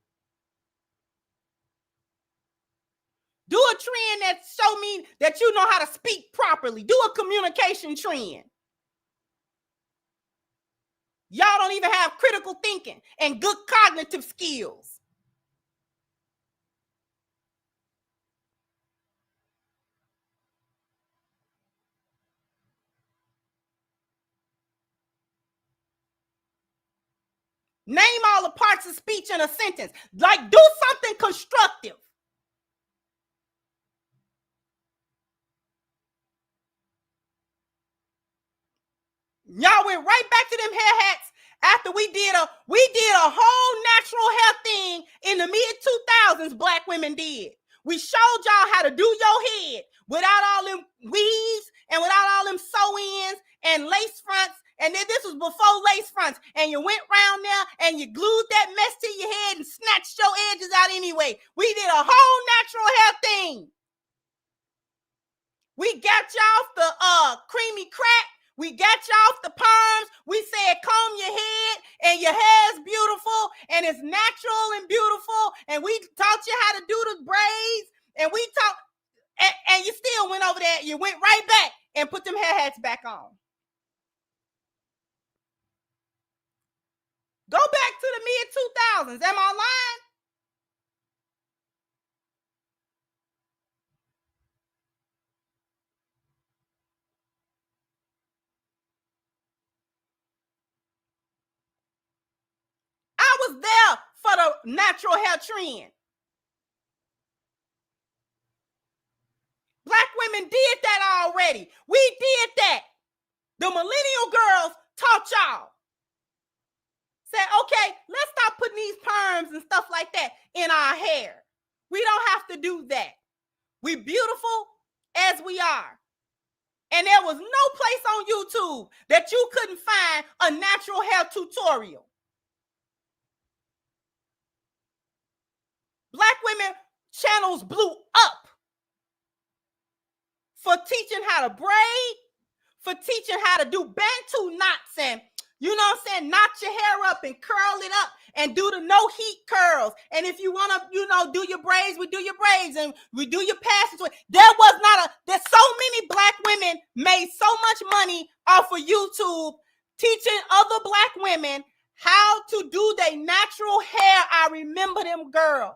Do a trend that show me that you know how to speak properly. Do a communication trend. Y'all don't even have critical thinking and good cognitive skills. Name all the parts of speech in a sentence. Like, do something constructive. Y'all went right back to them hair hats after we did a whole natural hair thing in the mid-2000s. Black women did. We showed y'all how to do your head without all them weaves and without all them sew-ins and lace fronts. And then this was before lace fronts. And you went round there and you glued that mess to your head and snatched your edges out anyway. We did a whole natural hair thing. We got y'all off the creamy crack. We got you off the perms. We said comb your head and your hair is beautiful and it's natural and beautiful. And we taught you how to do the braids. And we taught, and you still went over there. You went right back and put them hair hats back on. Go back to the mid-2000s. Am I lying? I was there for the natural hair trend. Black women did that already. We did that. The millennial girls taught y'all. Said, okay, let's stop putting these perms and stuff like that in our hair. We don't have to do that. We beautiful as we are. And there was no place on YouTube that you couldn't find a natural hair tutorial. Black women channels blew up for teaching how to braid, for teaching how to do Bantu knots and, you know what I'm saying, knot your hair up and curl it up and do the no heat curls. And if you want to, do your braids, we do your braids and we do your passage. There's so many Black women made so much money off of YouTube teaching other Black women how to do their natural hair. I remember them girls.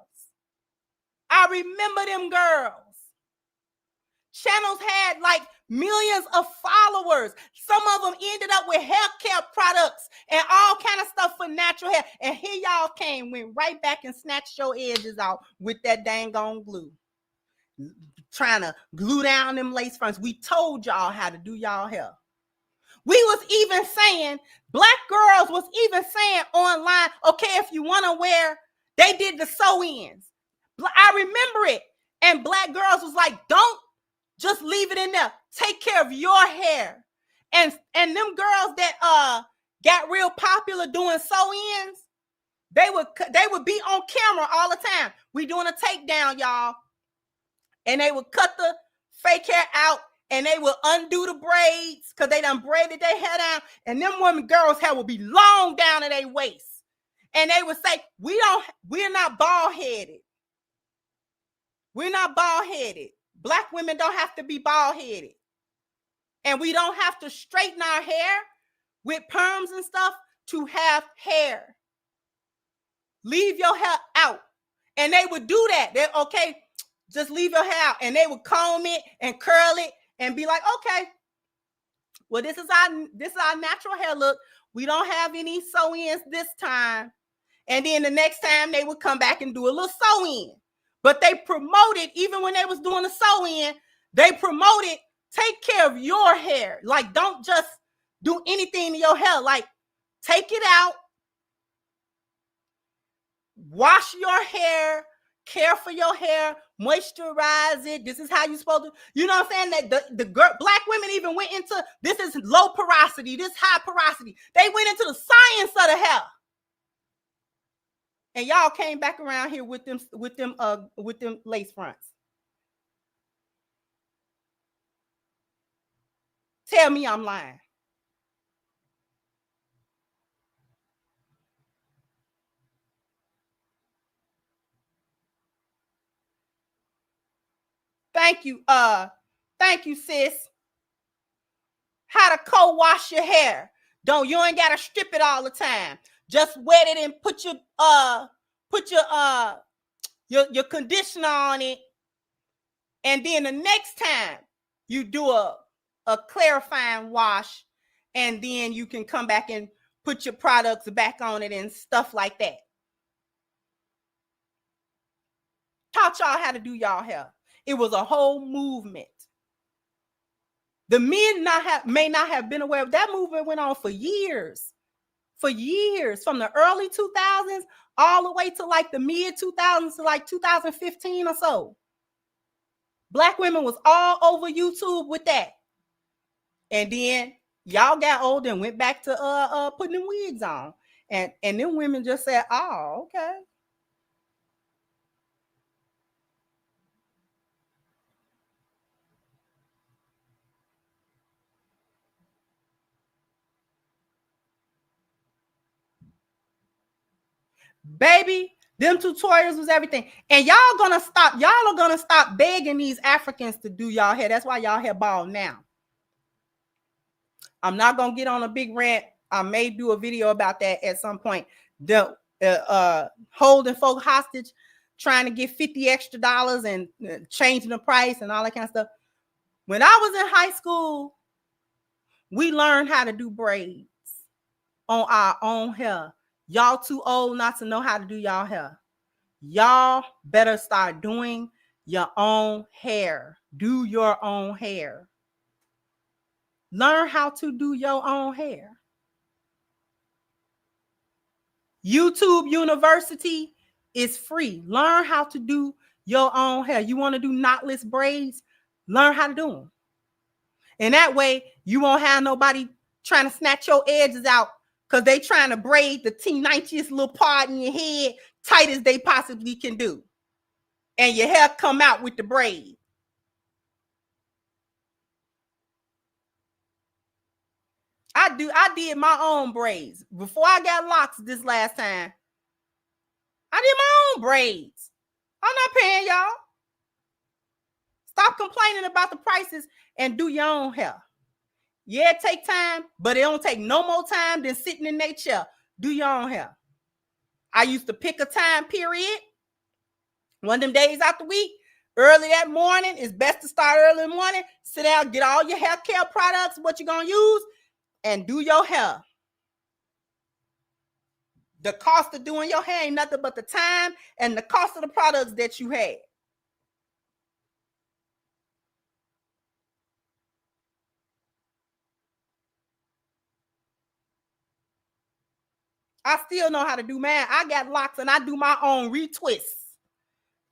Channels had like millions of followers. Some of them ended up with hair care products and all kind of stuff for natural hair. And here y'all went right back and snatched your edges out with that dang on glue. Trying to glue down them lace fronts. We told y'all how to do y'all hair. We was even saying, Black girls was even saying online, okay, if you want to wear, they did the sew-ins. I remember it. And Black girls was like, don't just leave it in there. Take care of your hair. And them girls that got real popular doing sew-ins, they would be on camera all the time. We doing a takedown, y'all. And they would cut the fake hair out and they would undo the braids because they done braided their hair down. And them women girls' hair would be long down at their waist. And they would say, we're not bald-headed. We're not bald-headed. Black women don't have to be bald-headed. And we don't have to straighten our hair with perms and stuff to have hair. Leave your hair out. And they would do that. Okay, just leave your hair out. And they would comb it and curl it and be like, okay, well, this is our natural hair look. We don't have any sew-ins this time. And then the next time they would come back and do a little sew-in. But they promoted, even when they was doing the sew-in, they promoted, take care of your hair. Like, don't just do anything to your hair. Like, take it out, wash your hair, care for your hair, moisturize it. This is how you're supposed to, you know what I'm saying? That the Black women even went into, this is low porosity, this high porosity. They went into the science of the hair. And y'all came back around here with them lace fronts. Tell me I'm lying. Thank you, sis. How to co-wash your hair. You ain't gotta strip it all the time. Just wet it and put your conditioner on it. And then the next time you do a clarifying wash, and then you can come back and put your products back on it and stuff like that. Taught y'all how to do y'all hair. It was a whole movement. The men may not have been aware of that. Movement went on for years. From the early 2000s all the way to like the mid 2000s to like 2015 or so. Black women was all over YouTube with that. And then y'all got older and went back to putting them wigs on. And them women just said, oh, okay. Baby, them tutorials was everything. And y'all are gonna stop begging these Africans to do y'all hair. That's why y'all hair bald now. I'm not gonna get on a big rant. I may do a video about that at some point. The holding folk hostage, trying to get $50 extra and changing the price and all that kind of stuff. When I was in high school, we learned how to do braids on our own hair. Y'all too old not to know how to do y'all hair. Y'all better start doing your own hair. Do your own hair. Learn how to do your own hair. YouTube University is free. Learn how to do your own hair. You want to do knotless braids? Learn how to do them. And that way you won't have nobody trying to snatch your edges out because they trying to braid the T90th little part in your head tight as they possibly can do. and your hair come out with the braid. I did my own braids. Before I got locks this last time, I did my own braids. I'm not paying y'all. Stop complaining about the prices and do your own hair. Yeah, it take time, but it don't take no more time than sitting in their chair. Do your own hair. I used to pick a time period. One of them days out the week, early that morning. It's best to start early in the morning. Sit down, get all your hair care products, what you're going to use, and do your hair. The cost of doing your hair ain't nothing but the time and the cost of the products that you had. I still know how to do mine. I got locks and I do my own retwists.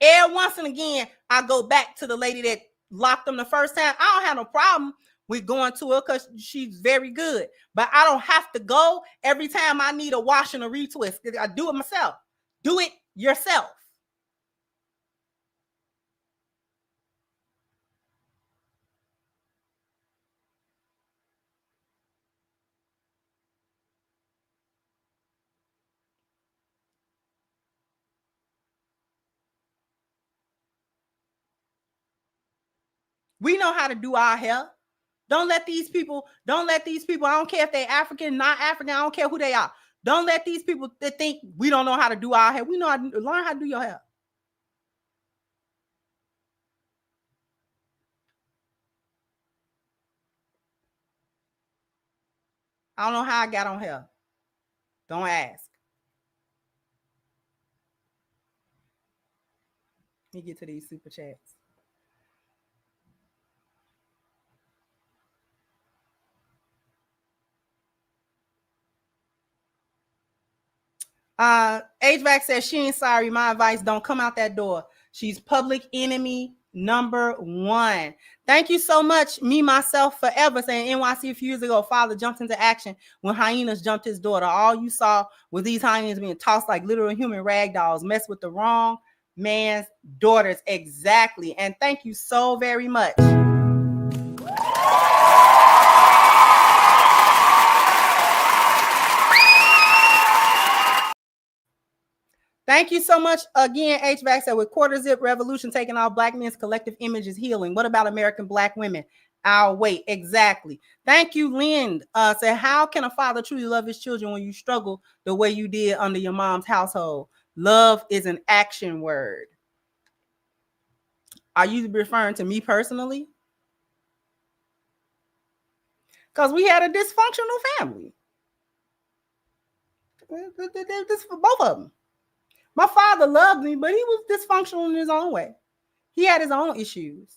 Every once and again, I go back to the lady that locked them the first time. I don't have no problem with going to her because she's very good. But I don't have to go every time I need a wash and a retwist. I do it myself. Do it yourself. We know how to do our hair. Don't let these people, I don't care if they're African, not African, I don't care who they are. Don't let these people think we don't know how to do our hair. We know how to learn how to do your hair. I don't know how I got on hair. Don't ask. Let me get to these super chats. HVAC says she ain't sorry. My advice, don't come out that door. She's public enemy number one. Thank you so much, me, myself, forever, saying NYC a few years ago, father jumped into action when hyenas jumped his daughter. All you saw was these hyenas being tossed like literal human rag dolls, mess with the wrong man's daughters. Exactly. And thank you so very much. Thank you so much again, HVAC said, with quarter zip revolution taking off, black men's collective image is healing. What about American black women? I'll wait. Exactly. Thank you, Lynn. Said, how can a father truly love his children when you struggle the way you did under your mom's household? Love is an action word. Are you referring to me personally? Because we had a dysfunctional family. This for both of them. My father loved me, but he was dysfunctional in his own way. He had his own issues.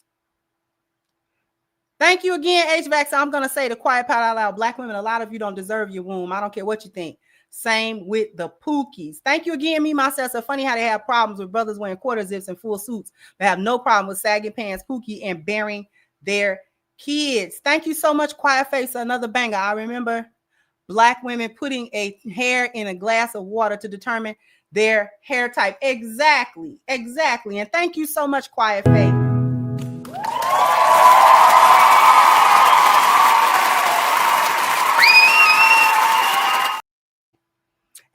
Thank you again, HVAC. So I'm going to say the quiet part out loud. Black women, a lot of you don't deserve your womb. I don't care what you think. Same with the Pookies. Thank you again, me, myself. So funny how they have problems with brothers wearing quarter zips and full suits, but have no problem with sagging pants, Pookie, and bearing their kids. Thank you so much, Quiet Face. Another banger. I remember black women putting a hair in a glass of water to determine their hair type. Exactly. And thank you so much, Quiet Faith.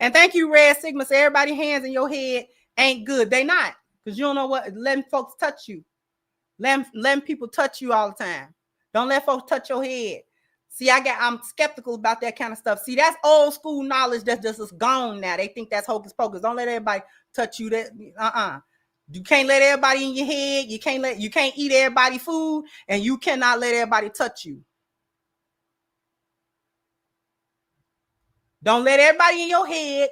And thank you, Red Sigma. So everybody hands in your head ain't good. They not, because you don't know what. Letting folks touch you. Letting people touch you all the time. Don't let folks touch your head. See, I'm skeptical about that kind of stuff. See, that's old school knowledge that's just gone now. They think that's hocus pocus. Don't let everybody touch you. That You can't let everybody in your head. You can't eat everybody food, and you cannot let everybody touch you. Don't let everybody in your head.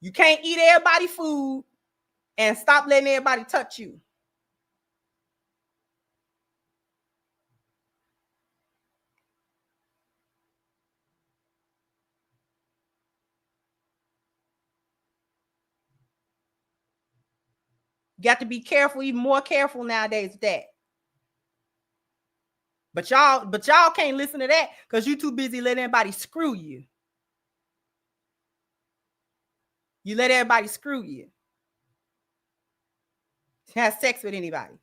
You can't eat everybody food, and stop letting everybody touch you. Got to be careful, even more careful nowadays with that. But y'all can't listen to that because you're too busy letting everybody screw you. You let everybody screw you. has sex with anybody.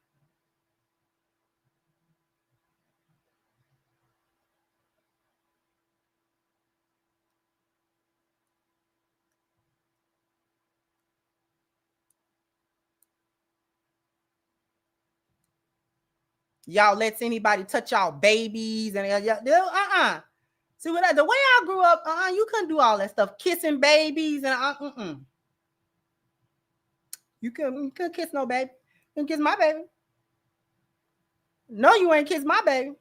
Y'all lets anybody touch y'all babies and See what the way I grew up, you couldn't do all that stuff, kissing babies and You couldn't kiss no baby. You couldn't kiss my baby. No, you ain't kiss my baby.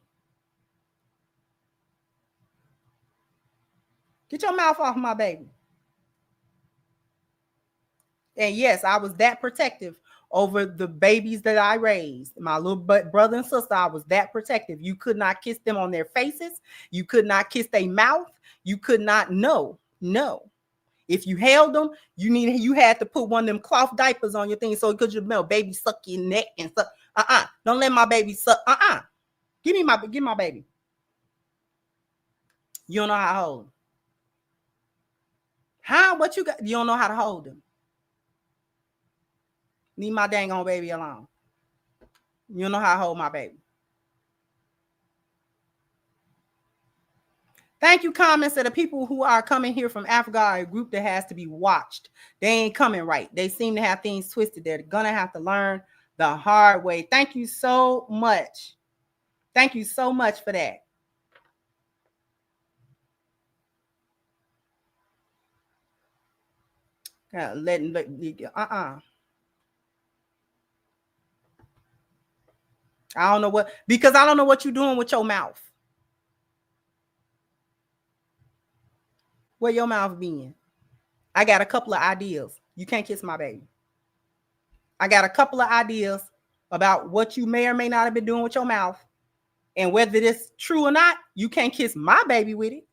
Get your mouth off my baby. And yes, I was that protective over the babies that I raised. My little brother and sister, I was that protective. You could not kiss them on their faces. You could not kiss their mouth. You could not, no. If you held them, you had to put one of them cloth diapers on your thing so because your baby suck your neck and stuff. Don't let my baby suck. Give my baby. You don't know how to hold him. What you got? You don't know how to hold him. Leave my dang on baby alone. You don't know how to hold my baby. Thank you, comments that the people who are coming here from Africa are a group that has to be watched. They ain't coming right. They seem to have things twisted. They're gonna have to learn the hard way. Thank you so much. Thank you so much for that. I don't know what, because I don't know what you're doing with your mouth. Where your mouth being? I got a couple of ideas. You can't kiss my baby. I got a couple of ideas about what you may or may not have been doing with your mouth. And whether it's true or not, you can't kiss my baby with it.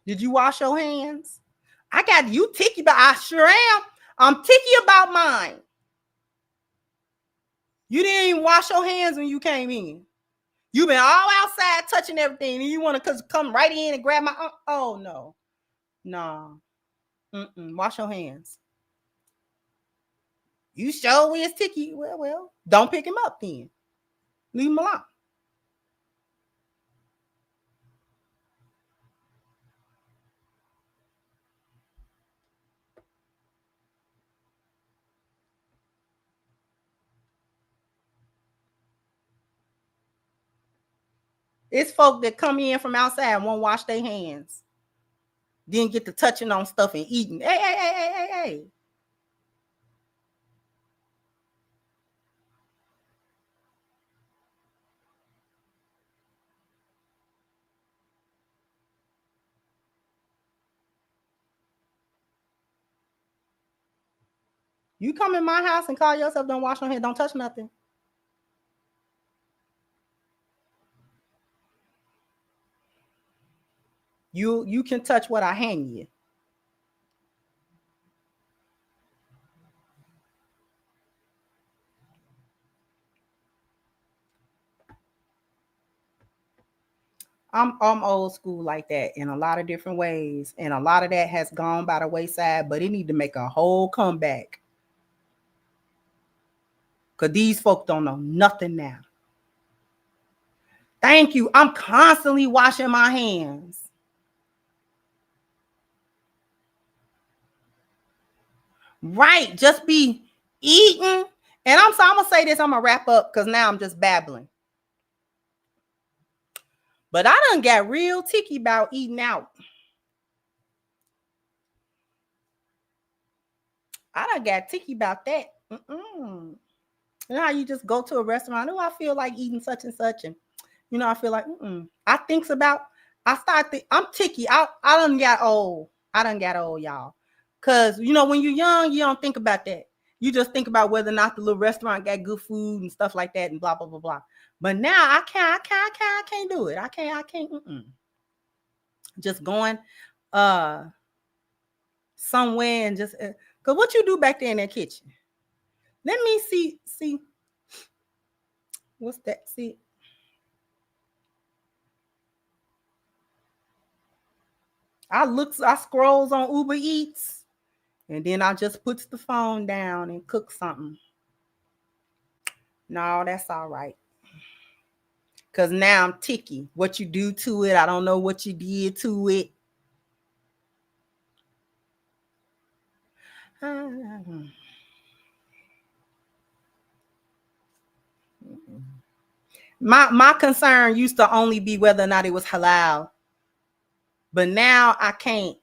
Did you wash your hands? I got you ticky, but I sure am. I'm ticky about mine. You didn't even wash your hands when you came in. You've been all outside touching everything, and you want to come right in and grab my. Oh no, no, wash your hands. You sure is ticky. Well, don't pick him up then. Leave him alone. It's folk that come in from outside and won't wash their hands. Then get to touching on stuff and eating. Hey. You come in my house and call yourself don't wash your hands, don't touch nothing. You can touch what I hand you. I'm old school like that in a lot of different ways. And a lot of that has gone by the wayside, but it need to make a whole comeback. Because these folks don't know nothing now. Thank you. I'm constantly washing my hands. Right. Just be eating. And I'm going to say this. I'm going to wrap up because now I'm just babbling. But I done got real ticky about eating out. I done got ticky about that. You know how you just go to a restaurant? Oh, I feel like eating such and such. And, I feel like, I thinks about, I'm ticky. I done got old. Y'all. Because, when you're young, you don't think about that. You just think about whether or not the little restaurant got good food and stuff like that and blah, blah, blah, blah. But now I can't do it. I can't. Just going somewhere and just, because what you do back there in that kitchen? Let me see. What's that? See. I scrolls on Uber Eats, and then I just puts the phone down and cook something. No, that's all right. Cause now I'm ticky. What you do to it, I don't know what you did to it. My concern used to only be whether or not it was halal, but now I can't.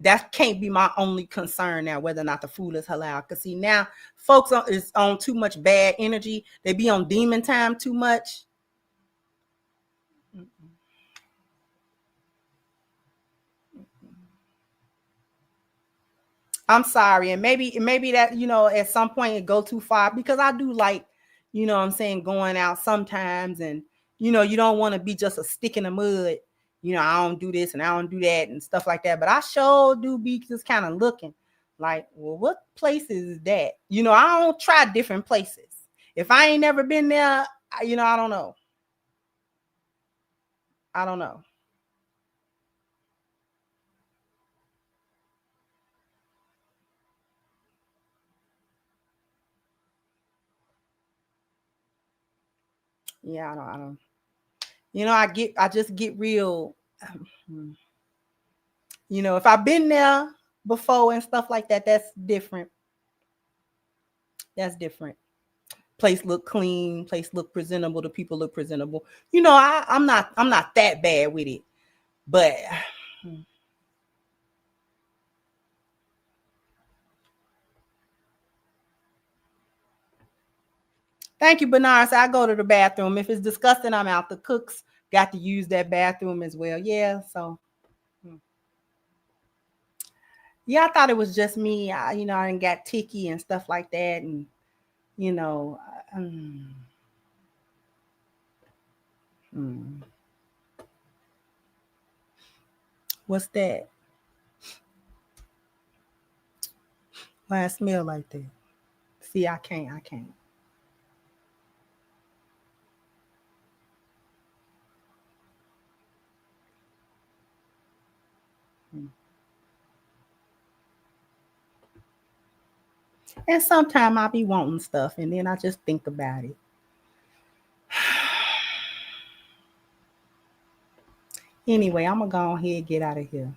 That can't be my only concern now, whether or not the food is halal. Cause see now, folks is on too much bad energy. They be on demon time too much. I'm sorry, and maybe that at some point it go too far, because I do like what I'm saying, going out sometimes, and you don't want to be just a stick in the mud. I don't do this and I don't do that and stuff like that, but I sure do be just kind of looking like, well, what place is that? I don't try different places. If I ain't never been there, I don't know. I don't know. Yeah, I don't. I just get real. If I've been there before and stuff like that, that's different. That's different. Place look clean, place look presentable, the people look presentable. I'm not that bad with it. But thank you, Bernard. So I go to the bathroom. If it's disgusting, I'm out. The cooks got to use that bathroom as well. Yeah, so yeah, I thought it was just me. I didn't got ticky and stuff like that, and what's that? Why I smell like that? See, I can't. And sometimes I be wanting stuff, and then I just think about it. Anyway, I'm gonna go ahead and get out of here.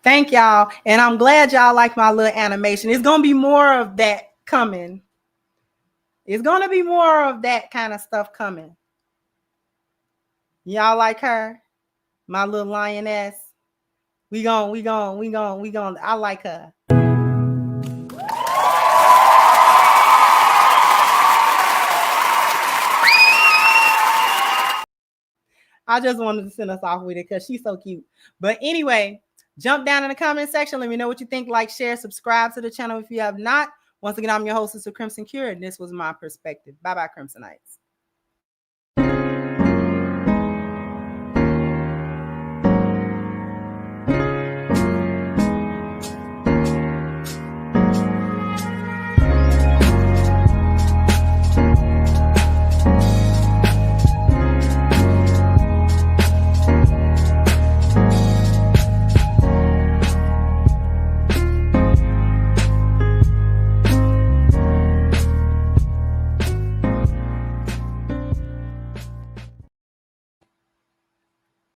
Thank y'all, and I'm glad y'all like my little animation. It's gonna be more of that coming. It's gonna be more of that kind of stuff coming. Y'all like her, my little lioness. We gonna. I like her. I just wanted to send us off with it because she's so cute. But anyway, jump down in the comment section. Let me know what you think. Like, share, subscribe to the channel if you have not. Once again, I'm your host, Sister Crimson Cure, and this was my perspective. Bye-bye, Crimsonites.